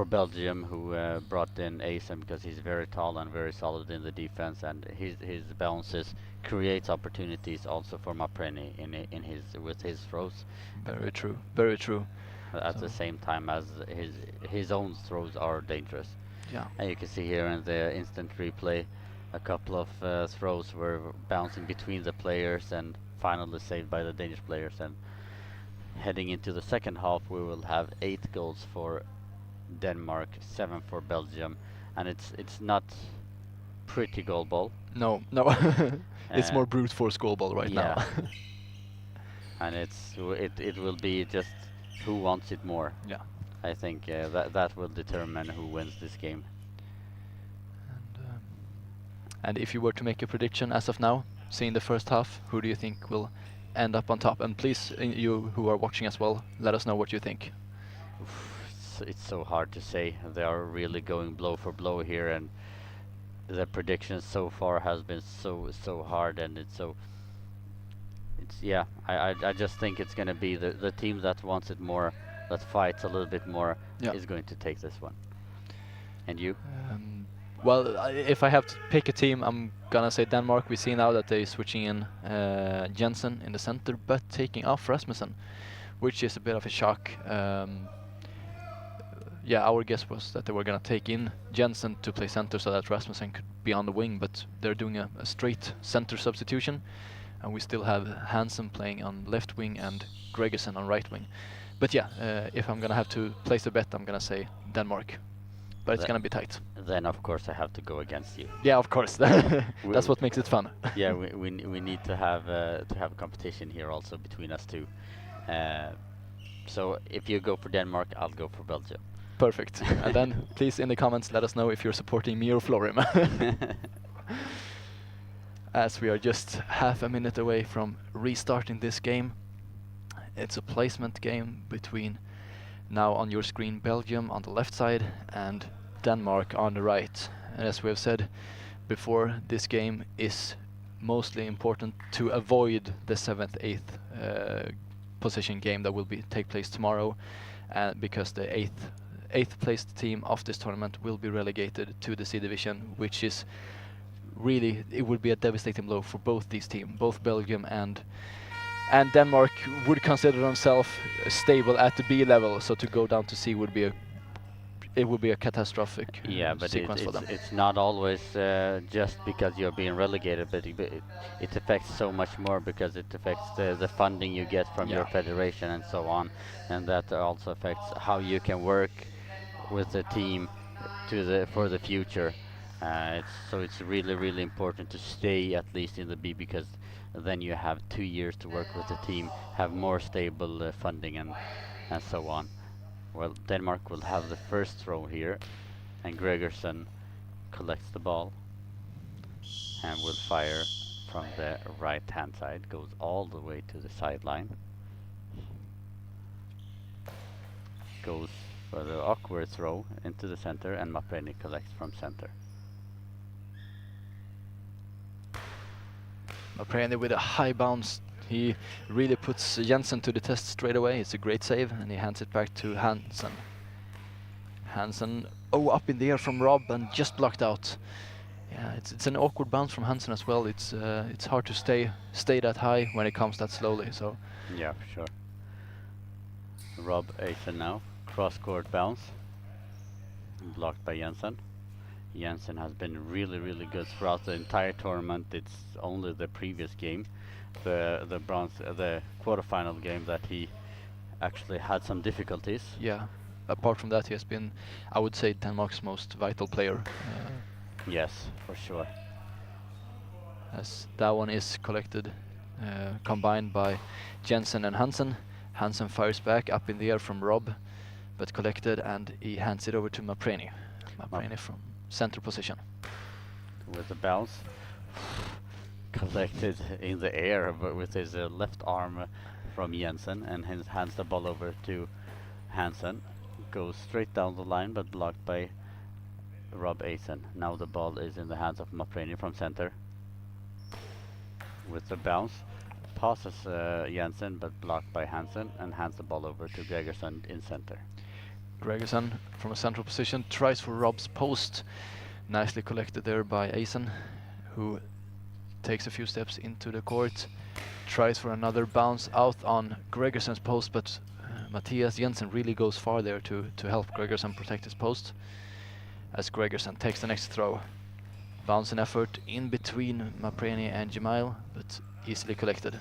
Belgium, who brought in Asen because he's very tall and very solid in the defense, and his bounces creates opportunities also for Mapreni in his with his throws. Very true. Very true. At the So- same time as his own throws are dangerous. Yeah. And you can see here in the instant replay, a couple of throws were bouncing between the players and finally saved by the Danish players. And heading into the second half, we will have 8 goals for Denmark, 7 for Belgium, and it's not pretty goal ball. No, no. It's Uh, more brute force goal ball right now. yeah. And it will be just who wants it more. Yeah. I think that will determine who wins this game. And if you were to make a prediction as of now, seeing the first half, who do you think will end up on top? And please, you who are watching as well, let us know what you think. It's so hard to say. They are really going blow for blow here, and the predictions so far has been so hard, and it's yeah. I just think it's gonna be the team that wants it more, that fights a little bit more, Yeah. is going to take this one. And you? Well, if I have to pick a team, I'm gonna say Denmark. We see now that they're switching in Jensen in the center, but taking off Rasmussen, which is a bit of a shock. Yeah, our guess was that they were gonna take in Jensen to play center so that Rasmussen could be on the wing, but they're doing a straight center substitution, and we still have Hansen playing on left wing and Gregersen on right wing. But yeah, if I'm gonna have to place a bet, I'm gonna say Denmark, but it's That- gonna be tight. Then of course I have to go against you. Yeah, of course. That's what makes it fun. Yeah, we need to have a competition here also between us two. So if you go for Denmark, I'll go for Belgium. Perfect. And then please in the comments let us know if you're supporting me or Florim. As we are just half a minute away from restarting this game. It's a placement game between, now on your screen, Belgium on the left side and Denmark on the right. And as we have said before, this game is mostly important to avoid the 7th, 8th position game that will take place tomorrow, because the 8th placed team of this tournament will be relegated to the C division, which is really, it would be a devastating blow for both these teams. Both Belgium and Denmark would consider themselves stable at the B level, so to go down to C would be a catastrophic Yeah, but sequence for them. it's not always just because you're being relegated, but it affects so much more, because it affects the funding you get from your federation and so on, and that also affects how you can work with the team for the future. It's really important to stay at least in the B, because then you have 2 years to work with the team, have more stable funding and so on. Well, Denmark will have the first throw here, and Gregersen collects the ball and will fire from the right hand side, goes all the way to the sideline, goes for the awkward throw into the center, and Mapreni collects from center. Mapreni with a high bounce. He really puts Jensen to the test straight away. It's a great save, and he hands it back to Hansen. Hansen, up in the air from Rob and just blocked out. Yeah, it's an awkward bounce from Hansen as well. It's hard to stay that high when it comes that slowly. So Yeah, for sure. Rob Asen now, cross-court bounce, blocked by Jensen. Jensen has been really good throughout the entire tournament. It's only the previous game, the quarterfinal game, that he actually had some difficulties. yeah, apart from that, he has been, I would say, Denmark's most vital player. Yes, for sure. As that one is collected, combined by Jensen and Hansen. Hansen fires back up in the air from Rob, but collected, and he hands it over to Mapreni. Mapreni from center position. With the bounce, collected in the air, but with his left arm from Jensen, and hands the ball over to Hansen. Goes straight down the line, but blocked by Rob Asen. Now the ball is in the hands of Mapreni from center. With the bounce, passes Jensen, but blocked by Hansen, and hands the ball over to Gregerson in center. Gregerson from a central position tries for Rob's post. Nicely collected there by Eisen, who takes a few steps into the court. Tries for another bounce out on Gregerson's post, but Matthias Jensen really goes far there to help Gregerson protect his post. As Gregerson takes the next throw. Bouncing effort in between Mapreni and Jemail, but easily collected.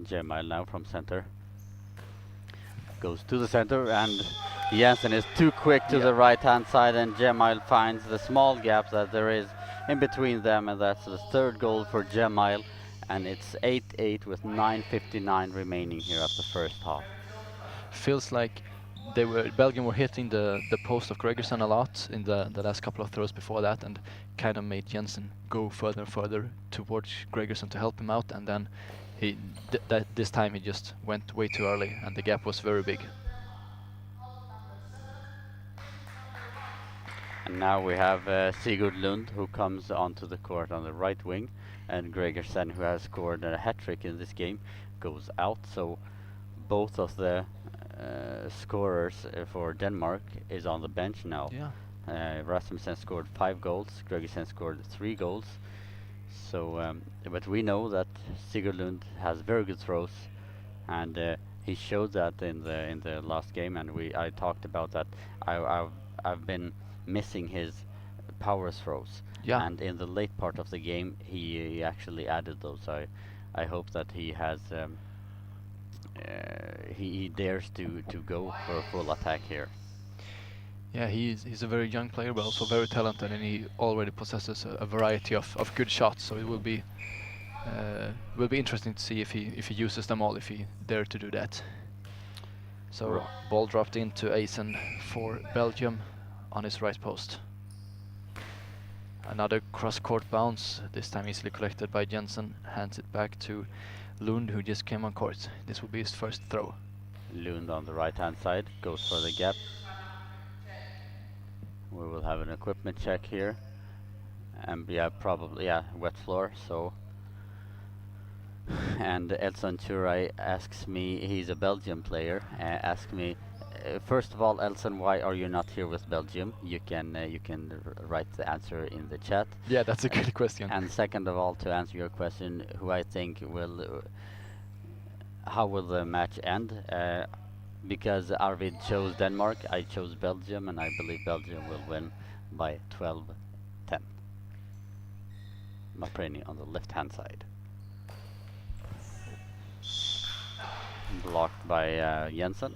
Jemail now from center. Goes to the center, and Jensen is too quick to the right hand side, and Jemail finds the small gap that there is in between them, and that's the third goal for Jemail, and it's 8-8 with 9:59 remaining here at the first half. Feels like Belgium were hitting the post of Gregerson a lot in the last couple of throws before that, and kind of made Jensen go further and further towards Gregerson to help him out, and then this time he just went way too early, and the gap was very big. And now we have Sigurd Lund, who comes onto the court on the right wing, and Gregerson, who has scored a hat-trick in this game, goes out. So both of the scorers for Denmark is on the bench now. Yeah. Rasmussen scored 5 goals, Gregerson scored 3 goals. So, but we know that Sigurd Lund has very good throws, and he showed that in the last game. And I talked about that. I've been missing his power throws. Yeah. And in the late part of the game, he actually added those. I hope that he has. He dares to go for a full attack here. Yeah, he's a very young player, but also very talented, and he already possesses a variety of good shots. So it will be interesting to see if he uses them all, if he dare to do that. So ball dropped into Eisen for Belgium on his right post. Another cross-court bounce, this time easily collected by Jensen. Hands it back to Lund, who just came on court. This will be his first throw. Lund on the right-hand side goes for the gap. We will have an equipment check here, and probably wet floor. So, and Elson Churai asks me, he's a Belgium player, asks me, first of all, Elson, why are you not here with Belgium? You can write the answer in the chat. Yeah, that's a good question. And second of all, to answer your question, who I think how will the match end? Because Arvid chose Denmark, I chose Belgium, and I believe Belgium will win by 12-10. Mapreni on the left-hand side. Blocked by Jensen.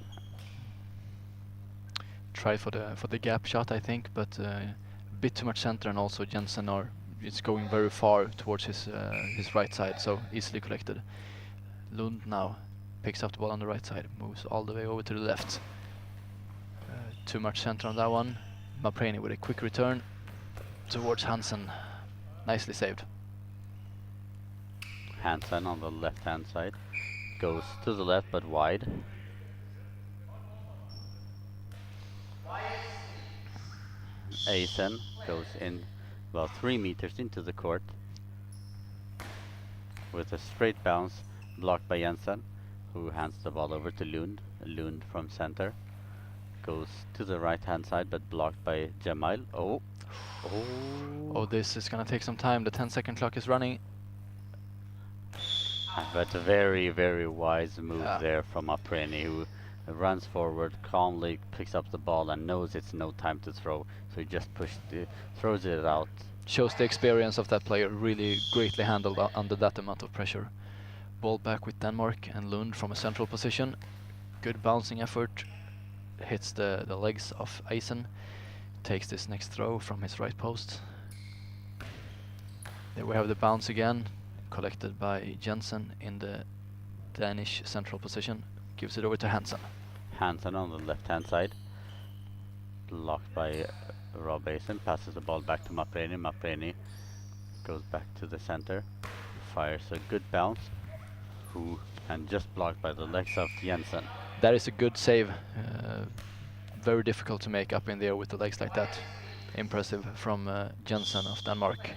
Try for the gap shot, I think, but a bit too much center, and also Jensen is going very far towards his right side, so easily collected. Lund now picks up the ball on the right side, moves all the way over to the left. Too much center on that one. Mapreni with a quick return towards Hansen. Nicely saved. Hansen on the left-hand side goes to the left, but wide. Eisen goes in about 3 meters into the court with a straight bounce, blocked by Jensen, who hands the ball over to Lund. Lund from center goes to the right-hand side, but blocked by Jemail. Oh, this is gonna take some time. The 10-second clock is running. But a very, very wise move there from Mapreni, who runs forward, calmly picks up the ball and knows it's no time to throw, so he just throws it out. Shows the experience of that player, really greatly handled under that amount of pressure. Ball back with Denmark, and Lund from a central position. Good bouncing effort, hits the legs of Eisen, takes this next throw from his right post. There we have the bounce again, collected by Jensen in the Danish central position. Gives it over to Hansen. Hansen on the left-hand side, blocked by Rob Eisen, passes the ball back to Mapreni. Mapreni goes back to the center, fires a good bounce, and just blocked by the legs of Jensen. That is a good save. Very difficult to make up in the air with the legs like that. Impressive from Jensen of Denmark.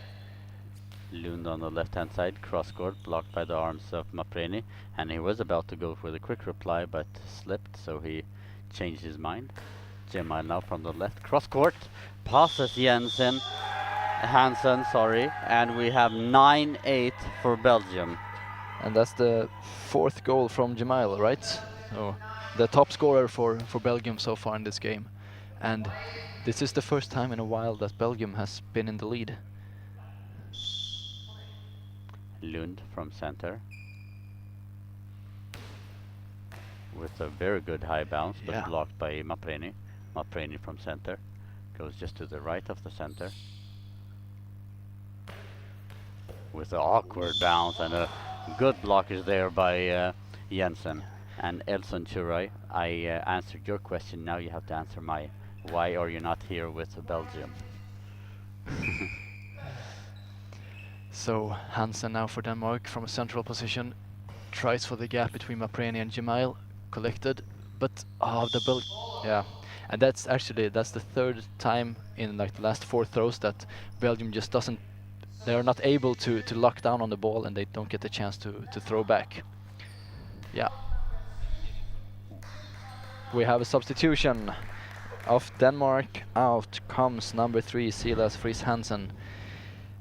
Lund on the left-hand side, cross-court, blocked by the arms of Mapreni, and he was about to go for the quick reply, but slipped, so he changed his mind. Jamal now from the left, cross-court, passes Hansen, sorry, and we have 9-8 for Belgium. And that's the 4th goal from Jamal, right? So the top scorer for Belgium so far in this game. And this is the first time in a while that Belgium has been in the lead. Lund from center. With a very good high bounce, but Yeah. blocked by Mapreni. Mapreni from center. Goes just to the right of the center. With an awkward bounce and a good blockage there by Jensen. And Elson Churai, I answered your question, now you have to answer my why are you not here with Belgium? So Hansen now for Denmark from a central position. Tries for the gap between Mapreni and Jamal. Collected, but yeah. And that's the 3rd time in like the last 4 throws that Belgium just doesn't, they are not able to lock down on the ball, and they don't get the chance to throw back. Yeah. We have a substitution of Denmark. Out comes number 3, Silas Friis Hansen.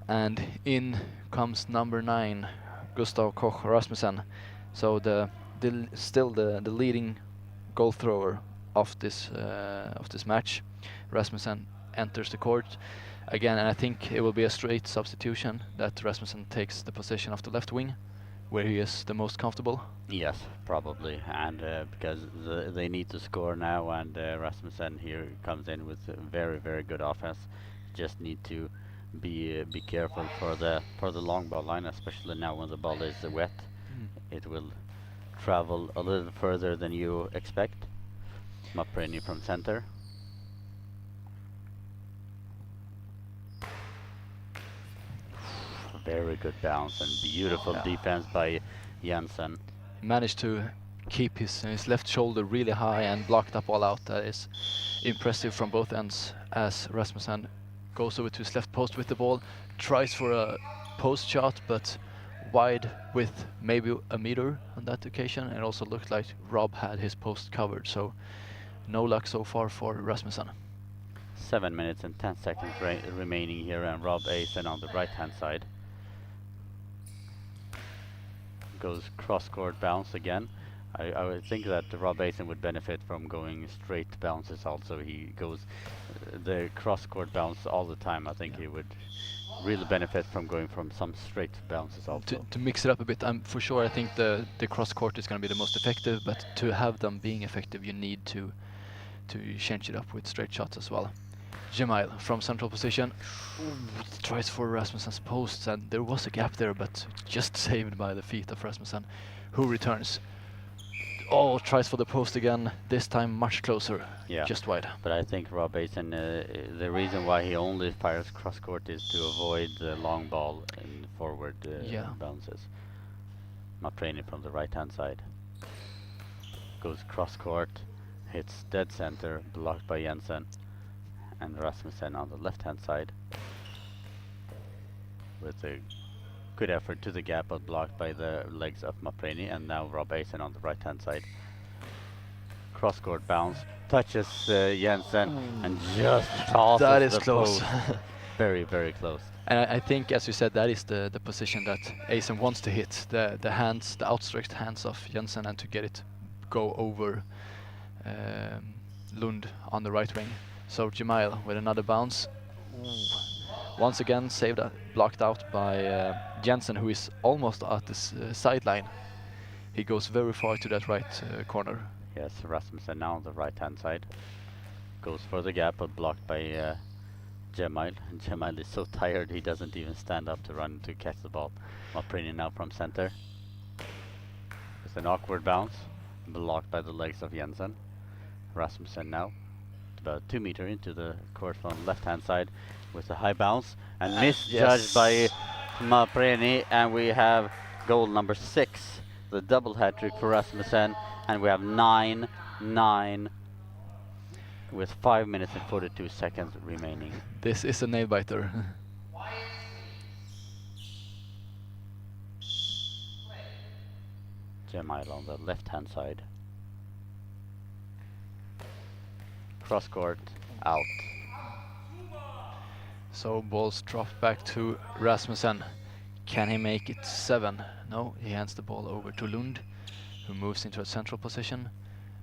And in comes number 9, Gustav Koch Rasmussen. So still the leading goal thrower of this match. Rasmussen enters the court again, and I think it will be a straight substitution that Rasmussen takes the position of the left wing, where he is the most comfortable. Yes, probably, and because they need to score now, and Rasmussen here comes in with a very, very good offense. Just need to be careful for the long ball line, especially now when the ball is wet. It will travel a little further than you expect. Mapreni from center. Very good bounce and beautiful defense by Jensen. Managed to keep his left shoulder really high and blocked up all out. That is impressive from both ends, as Rasmussen goes over to his left post with the ball, tries for a post shot, but wide with maybe a meter on that occasion. And it also looked like Rob had his post covered, so no luck so far for Rasmussen. 7 minutes and 10 seconds remaining here, and Rob Eisen on the right hand side. Goes cross-court bounce again. I would think that Rob Eisen would benefit from going straight bounces also. He goes the cross-court bounce all the time. I think he would really benefit from going from some straight bounces also. To mix it up a bit, for sure I think the cross-court is going to be the most effective, but to have them being effective you need to change it up with straight shots as well. Jamal from central position tries for Rasmussen's posts, and there was a gap there, but just saved by the feet of Rasmussen, who returns. Tries for the post again, this time much closer, just wide. But I think Rob Eisen, the reason why he only fires cross-court is to avoid the long ball and forward bounces. Mapreni from the right-hand side. Goes cross-court, hits dead center, blocked by Jensen. And Rasmussen on the left-hand side with a good effort to the gap, but blocked by the legs of Mapreni. And now Rob Eisen on the right-hand side. Cross-court bounce, touches Jensen and just tosses that is the close. post. Very, very close. And I think, as you said, that is the position that Eisen wants to hit. The hands, the outstretched hands of Jensen, and to get it go over Lund on the right wing. So Jamal with another bounce. Once again saved, blocked out by Jensen, who is almost at this sideline. He goes very far to that right corner. Yes, Rasmussen now on the right-hand side. Goes for the gap, but blocked by Jamal. And Jamal is so tired he doesn't even stand up to run to catch the ball. Mapreni now from center. It's an awkward bounce, blocked by the legs of Jensen. Rasmussen now about 2 meters into the court from left-hand side with a high bounce and misjudged by Mapreni, and we have goal number 6, the double hat-trick for Rasmussen, and we have 9-9 with 5 minutes and 42 seconds remaining. This is a nail-biter. Jemile on the left-hand side. Cross court, out. So balls dropped back to Rasmussen. Can he make it 7? No, he hands the ball over to Lund, who moves into a central position,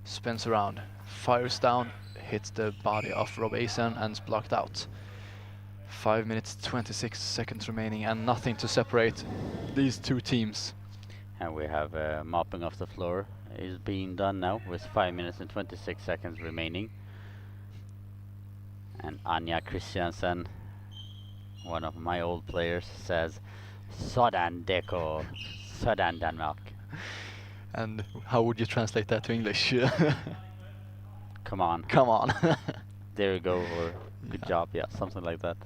spins around, fires down, hits the body of Rob Eisen and is blocked out. 5 minutes 26 seconds remaining and nothing to separate these two teams. And we have mopping off the floor is being done now with 5 minutes and 26 seconds remaining. And Anja Christiansen, one of my old players, says Sådan Deko, Sådan Denmark. And how would you translate that to English? Come on. Come on. There you go, or good job, yeah, something like that.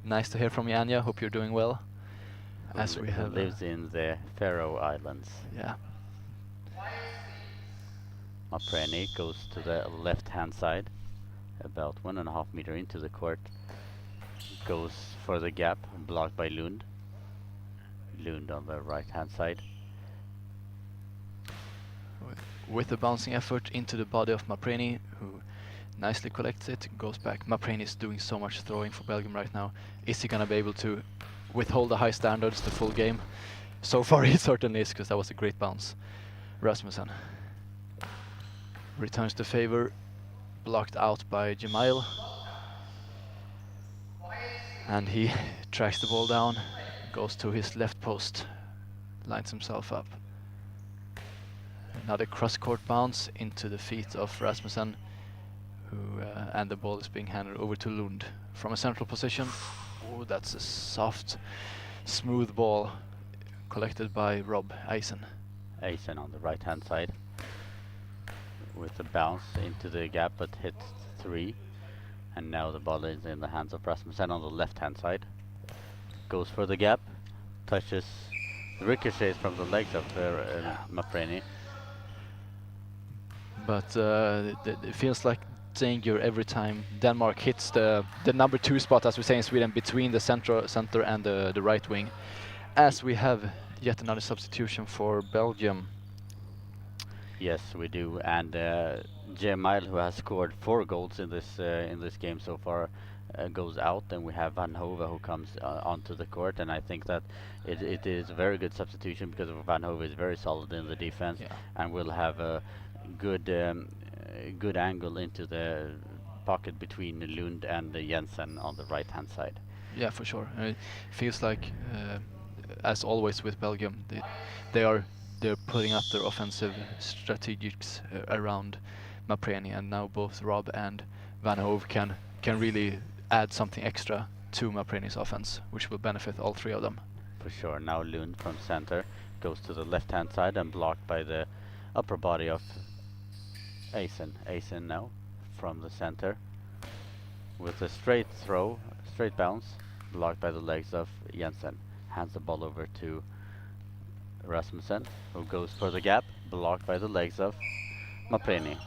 Nice to hear from you, Anja. Hope you're doing well. As we have lives in the Faroe Islands. Yeah. Mapreni goes to the left-hand side, about 1.5 meter into the court. Goes for the gap, blocked by Lund. Lund on the right-hand side. With a bouncing effort into the body of Mapreni, who nicely collects it, goes back. Mapreni is doing so much throwing for Belgium right now. Is he gonna be able to withhold the high standards the full game? So far he certainly is, because that was a great bounce. Rasmussen returns the favor, blocked out by Jemile. And he tracks the ball down, goes to his left post, lines himself up. Another cross-court bounce into the feet of Rasmussen, who and the ball is being handed over to Lund from a central position. Oh, that's a soft, smooth ball collected by Rob Eisen. Eisen on the right-hand side with a bounce into the gap, but hits 3. And now the ball is in the hands of Rasmussen on the left-hand side. Goes for the gap, touches, ricochets from the legs of Mapreni. But it feels like danger every time Denmark hits the number 2 spot, as we say in Sweden, between the center and the right wing. As we have yet another substitution for Belgium. Yes, we do, and Jemile, who has scored 4 goals in this game so far, goes out, and we have Van Hove who comes onto the court, and I think that it is a very good substitution because Van Hove is very solid in the defense, and will have a good angle into the pocket between Lund and Jensen on the right-hand side. Yeah, for sure. It feels like, as always with Belgium, they're putting up their offensive strategies around Mapreni, and now both Rob and Van Hove can really add something extra to Mapreni's offense, which will benefit all 3 of them. For sure. Now Lund from center goes to the left-hand side and blocked by the upper body of Eisen. Eisen now from the center with a straight throw, straight bounce, blocked by the legs of Jensen. Hands the ball over to Rasmussen, who goes for the gap, blocked by the legs of Mapreni.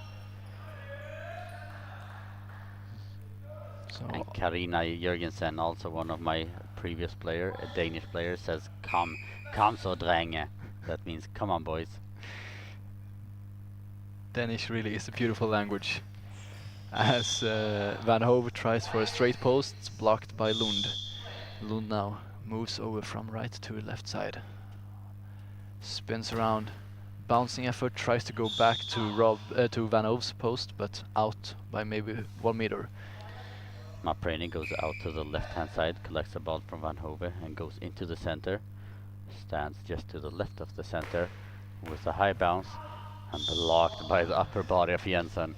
And Karina Jørgensen, also one of my previous player, a Danish player, says Kom så drenge. That means come on boys. Danish really is a beautiful language. As Van Hove tries for a straight post, blocked by Lund. Lund now moves over from right to left side. Spins around, bouncing effort, tries to go back to Van Hove's post, but out by maybe 1 meter. Mapreni goes out to the left-hand side, collects the ball from Van Hove and goes into the center. Stands just to the left of the center with a high bounce and blocked by the upper body of Jensen.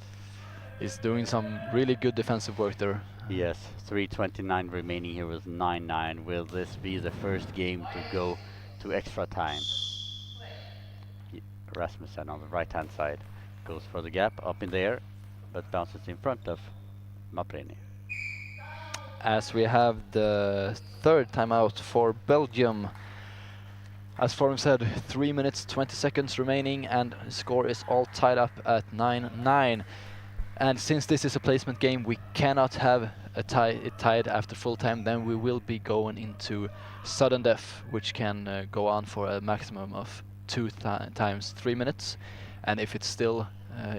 He's doing some really good defensive work there. Yes, 3:29 remaining here with 9-9. Will this be the first game to go to extra time? Rasmussen on the right-hand side goes for the gap, up in the air, but bounces in front of Mapreni. As we have the 3rd timeout for Belgium. As Forum said, 3 minutes 20 seconds remaining and the score is all tied up at 9-9. And since this is a placement game, we cannot have it tied after full time. Then we will be going into sudden death, which can go on for a maximum of times 3 minutes, and if it's still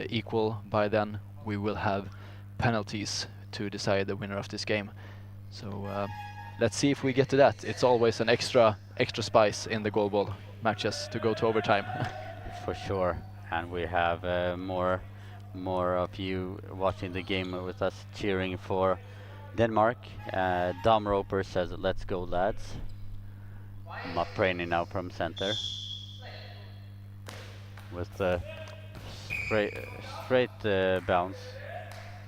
equal by then, we will have penalties to decide the winner of this game. So let's see if we get to that. It's always an extra spice in the goalball matches to go to overtime. For sure. And we have more of you watching the game with us cheering for Denmark. Dom Roper says, "Let's go, lads." Mapreni now from center with the straight bounce,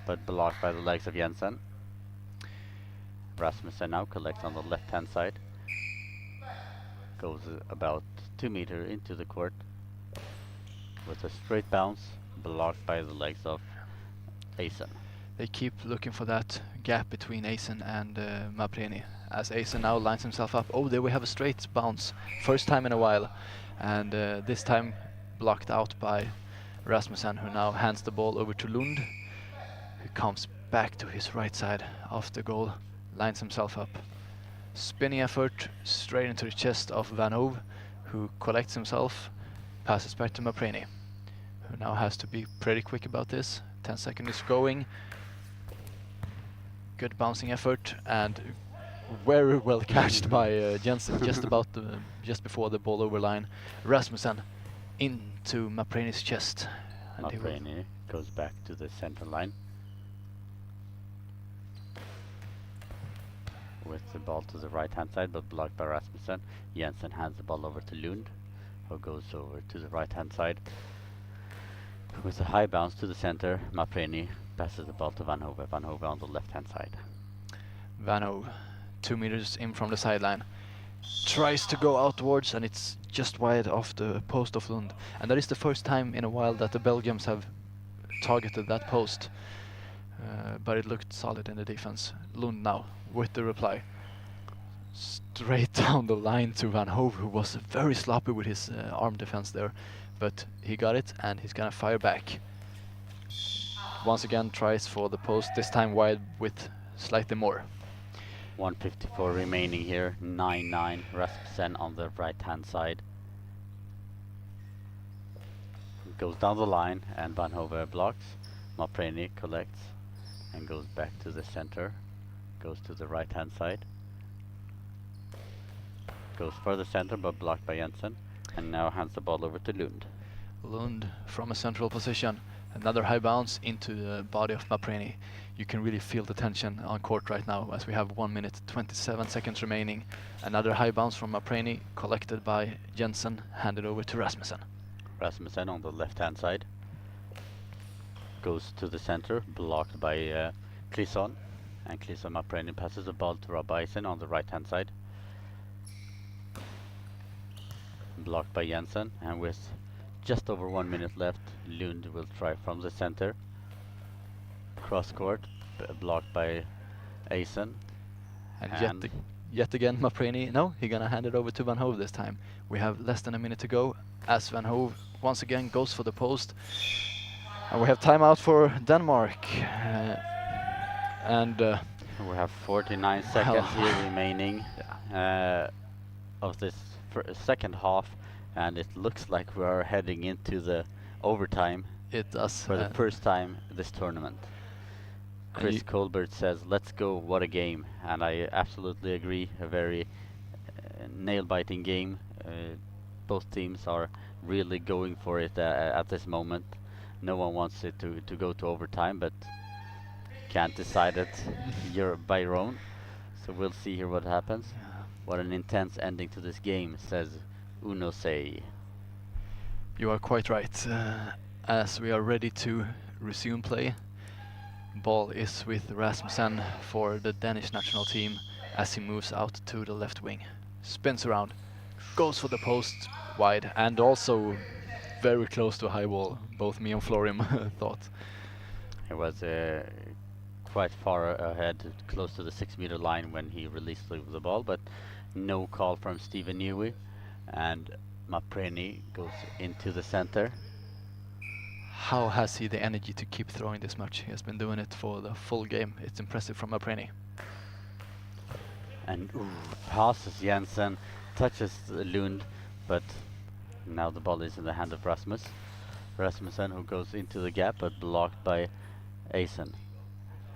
but blocked by the legs of Jensen. Rasmussen now collects on the left-hand side. Goes about 2 meters into the court with a straight bounce, blocked by the legs of Asen. They keep looking for that gap between Asen and Mapreni, as Asen now lines himself up. Oh, there we have a straight bounce, first time in a while, and this time blocked out by Rasmussen, who now hands the ball over to Lund, who comes back to his right side of the goal, lines himself up. Spinning effort straight into the chest of Van Hove, who collects himself, passes back to Mapreni, who now has to be pretty quick about this. 10 seconds is going. Good bouncing effort and very well catched by Jensen just before the ball over line. Rasmussen into Mapreni's chest. And Mapreni goes back to the center line with the ball to the right hand side, but blocked by Rasmussen. Jensen hands the ball over to Lund, who goes over to the right hand side with a high bounce to the center. Mapreni passes the ball to Van Hove. Van Hove on the left hand side. Van Hove, 2 meters in from the sideline, tries to go outwards, and it's just wide off the post of Lund. And that is the first time in a while that the Belgians have targeted that post, but it looked solid in the defense. Lund now with the reply, straight down the line to Van Hove, who was very sloppy with his arm defense there, but he got it and he's gonna fire back. Once again tries for the post, this time wide with slightly more. 1:54 remaining here, 9-9. Rasmussen on the right hand side. Goes down the line and Van Hove blocks. Mapreni collects and goes back to the center. Goes to the right hand side. Goes for the center but blocked by Jensen. And now hands the ball over to Lund. Lund from a central position. Another high bounce into the body of Mapreni. You can really feel the tension on court right now as we have 1 minute 27 seconds remaining. Another high bounce from Mapreni, collected by Jensen, handed over to Rasmussen. Rasmussen on the left hand side. Goes to the center, blocked by Clisson. And Clisson Mapreni passes the ball to Rob Eisen on the right hand side. Blocked by Jensen, and with just over 1 minute left, Lund will try from the center. Cross court, blocked by Eisen. And yet again Mapreni, no, he's gonna hand it over to Van Hove this time. We have less than a minute to go as Van Hove once again goes for the post. And we have timeout for Denmark. We have 49 seconds here remaining of this second half, and it looks like we are heading into the overtime. It does. For the first time this tournament. Chris Colbert says, "Let's go, what a game." And I absolutely agree, a very nail-biting game. Both teams are really going for it at this moment. No one wants it to go to overtime, but can't decide it by your own. So we'll see here what happens. What an intense ending to this game, says Uno Sei. You are quite right. As we are ready to resume play, ball is with Rasmussen for the Danish national team as he moves out to the left wing. Spins around, goes for the post wide, and also very close to a high ball. Both me and Florim thought. It was quite far ahead, close to the 6 meter line when he released the ball, but no call from Steven Newey, and Mapreni goes into the center. How has he the energy to keep throwing this much? He has been doing it for the full game. It's impressive from Mapreni. And passes Jensen, touches Lund, but Now the ball is in the hand of Rasmussen, who goes into the gap but blocked by Asen.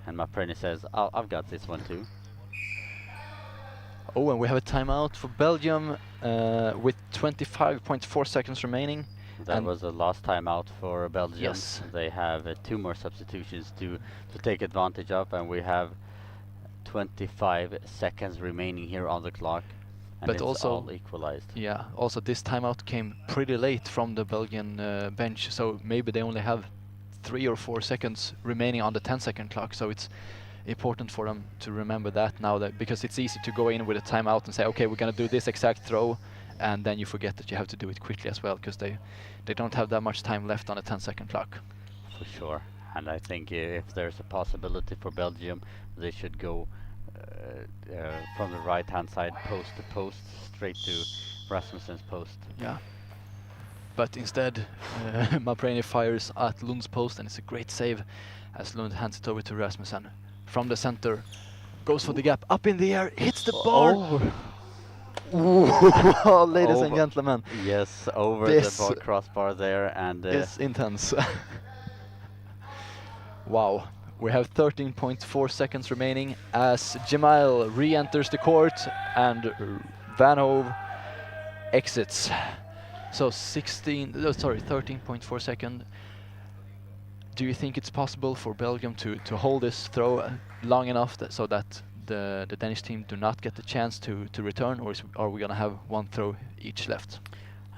And Mapreni says, I've got this one too. Oh, and we have a timeout for Belgium with 25.4 seconds remaining. That And was the last timeout for Belgium. Yes. They have 2 more substitutions to take advantage of, and we have 25 seconds remaining here on the clock. And But it's also- all equalized. Yeah, also this timeout came pretty late from the Belgian bench, so maybe they only have 3 or 4 seconds remaining on the 10-second clock. So it's important for them to remember that now, that because it's easy to go in with a timeout and say, okay, we're gonna do this exact throw, and then you forget that you have to do it quickly as well, because they don't have that much time left on a 10-second clock. For sure. And I think if there's a possibility for Belgium, they should go from the right-hand side, post to post, straight to Rasmussen's post. Yeah. But instead, Mapreni fires at Lund's post, and it's a great save as Lund hands it over to Rasmussen. From the center, goes for the gap, up in the air, hits the bar! Ooh, ladies and Over. gentlemen, Yes, over This- the crossbar there, and it's intense. Wow. We have 13.4 seconds remaining as Jemail re-enters the court and Van Hove exits. So 13.4 second. Do you think it's possible for Belgium to hold this throw long enough so that the Danish team do not get the chance to return, or are we gonna have one throw each left?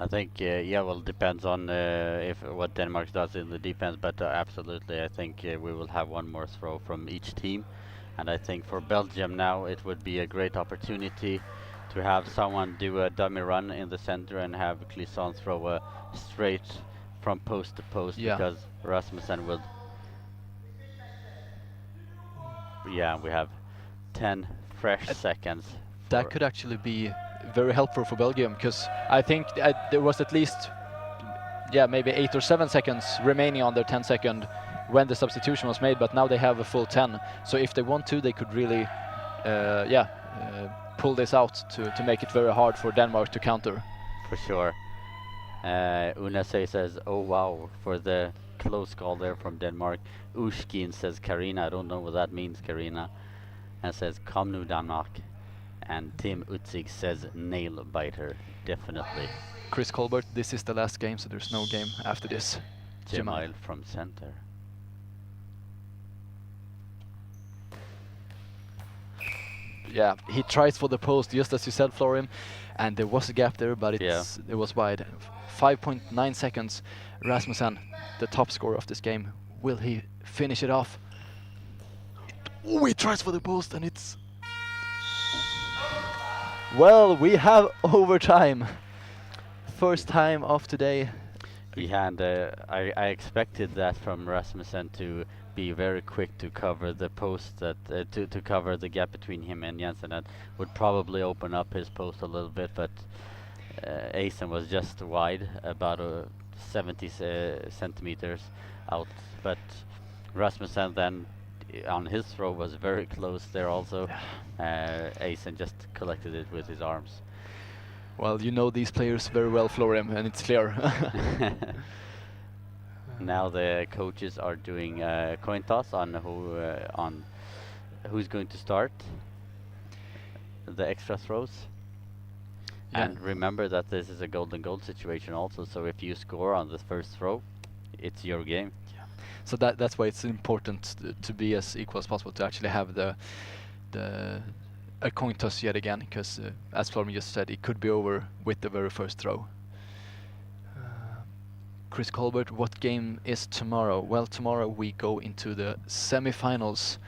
I think, yeah, well, it depends on if what Denmark does in the defense, but absolutely, I think we will have one more throw from each team. And I think for Belgium now, it would be a great opportunity to have someone do a dummy run in the center and have Clisson throw a straight from post to post, Yeah. because Rasmussen will... Yeah, we have 10 fresh seconds. That for- could actually be very helpful for Belgium, because I think there was at least, maybe 8 or 7 seconds remaining on their 10-second when the substitution was made, but now they have a full 10. So if they want to, they could really, pull this out to make it very hard for Denmark to counter. For sure. Unase says, oh wow, for the close call there from Denmark. Ushkin says, Karina, I don't know what that means, Karina. And says, kom nu Danmark. And Tim Utzig says, nail biter, definitely. Chris Colbert, this is the last game, so there's no game after this. Jemail from center. Yeah, he tries for the post, just as you said, Florim, and there was a gap there, but it was wide. 5.9 seconds. Rasmussen, the top scorer of this game, will he finish it off? Oh, he tries for the post, and it's... Well, we have overtime. First time of today. Yeah, and I expected that from Rasmussen to be very quick to cover the post, that to cover the gap between him and Jensen. That would probably open up his post a little bit, but Asen was just wide, about 70 centimeters out. But Rasmussen then on his throw was very close there also. Asen just collected it with his arms. Well, you know these players very well, Florim, and it's clear. Now the coaches are doing a coin toss on who's going to start the extra throws. Yeah. And remember that this is a golden goal situation also, so if you score on the first throw, it's your game. So that's why it's important to be as equal as possible, to actually have a coin toss yet again, because as Florim just said, it could be over with the very first throw. Chris Colbert, what game is tomorrow? Well, tomorrow we go into the semi-finals.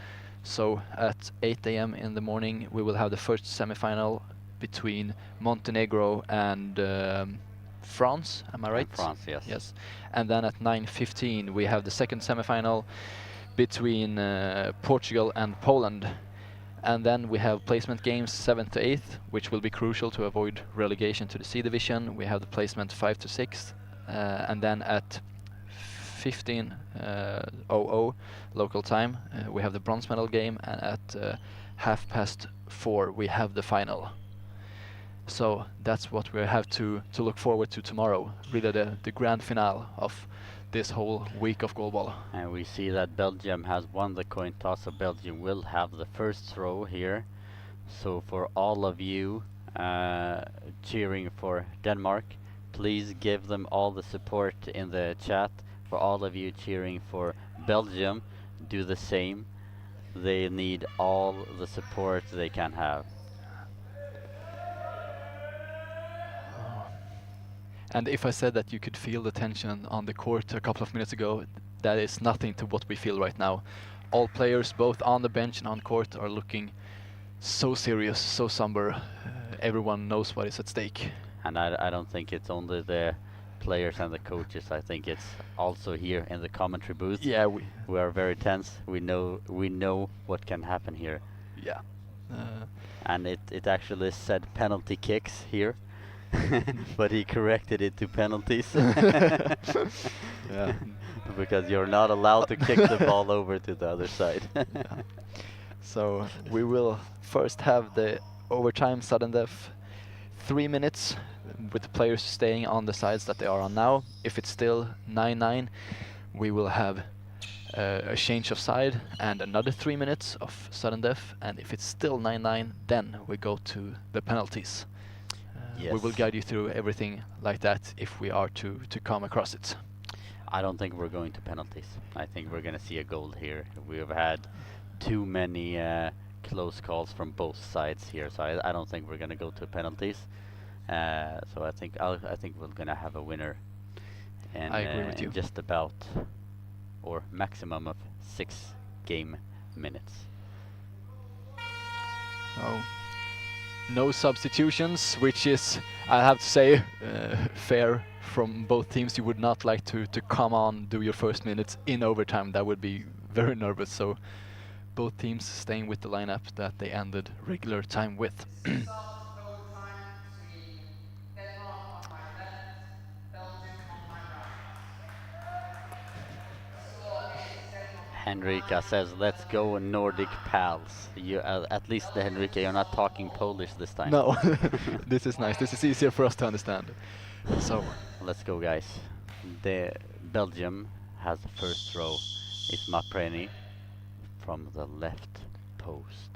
So at 8 a.m. in the morning we will have the first semi-final between Montenegro and France, am I right? And France, yes. Yes. And then at 9:15 we have the second semi-final between Portugal and Poland. And then we have placement games 7th to 8th, which will be crucial to avoid relegation to the C division. We have the placement 5 to 6th. And then at 15:00 local time we have the bronze medal game, and at 4:30 we have the final. So that's what we have to look forward to tomorrow. Really the grand finale of this whole week of goalball. And we see that Belgium has won the coin toss, so Belgium will have the first throw here. So for all of you cheering for Denmark, please give them all the support in the chat. For all of you cheering for Belgium, do the same. They need all the support they can have. And if I said that you could feel the tension on the court a couple of minutes ago, that is nothing to what we feel right now. All players, both on the bench and on court, are looking so serious, so somber. Everyone knows what is at stake. And I don't think it's only the players and the coaches. I think it's also here in the commentary booth. Yeah, we are very tense. We know what can happen here. Yeah. And it actually said penalty kicks here. But he corrected it to penalties. Yeah. Because you're not allowed to kick the ball over to the other side. Yeah. So we will first have the overtime sudden death, 3 minutes with the players staying on the sides that they are on now. If it's still 9-9, we will have a change of side and another 3 minutes of sudden death. And if it's still 9-9, then we go to the penalties. Yes. We will guide you through everything like that if we are to come across it. I don't think we're going to penalties. I think we're going to see a goal here. We have had too many close calls from both sides here, so I don't think we're going to go to penalties. So I think we're going to have a winner. And I agree with you. Just about, or maximum of 6 game minutes. Oh. No substitutions, which is, I have to say, fair from both teams. You would not like to come on, do your first minutes in overtime. That would be very nervous. So both teams staying with the lineup that they ended regular time with. Henrika says, let's go Nordic pals. You, at least Henrika, you're not talking Polish this time. No, this is nice. This is easier for us to understand. So let's go, guys. The Belgium has the first throw. It's Mapreni from the left post.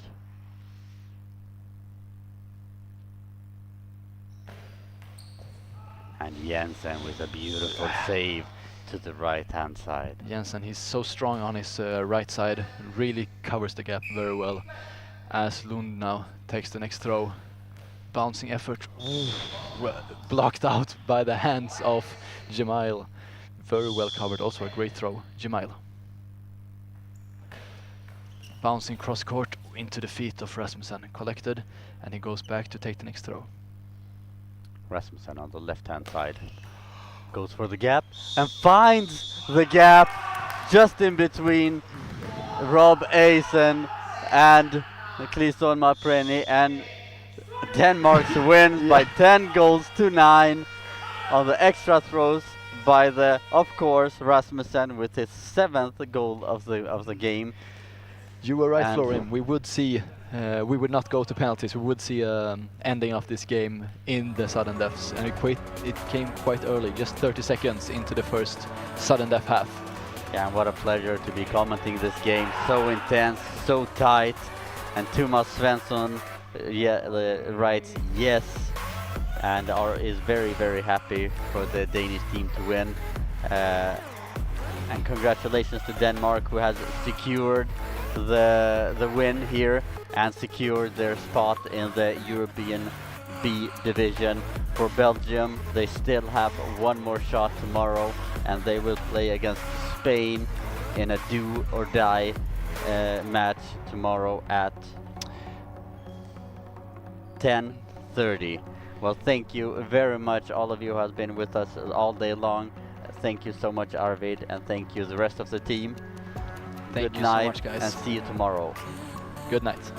And Jensen with a beautiful save to the right-hand side. Jensen, he's so strong on his right side, really covers the gap very well. As Lund now takes the next throw, bouncing effort, blocked out by the hands of Jemail. Very well covered, also a great throw, Jemail. Bouncing cross court into the feet of Rasmussen, collected, and he goes back to take the next throw. Rasmussen on the left-hand side. Goes for the gap and finds the gap just in between Rob Eisen and Clisson Mapreni, and Denmark's win by 10 goals to 9 on the extra throws by of course, Rasmussen with his 7th goal of the game. You were right, And Florian. We would see, we would not go to penalties. We would see ending of this game in the sudden deaths, and it came quite early, just 30 seconds into the first sudden death half. Yeah, and what a pleasure to be commenting this game. So intense, so tight, and Thomas Svensson writes yes, and is very, very happy for the Danish team to win. And congratulations to Denmark, who has secured the win here and secured their spot in the European B division. For Belgium, they still have one more shot tomorrow, and they will play against Spain in a do or die match tomorrow at 10:30. Well, thank you very much, all of you who has been with us all day long. Thank you so much, Arvid, and thank you the rest of the team. Thank Good you night, so much, guys. and see you tomorrow. Good night.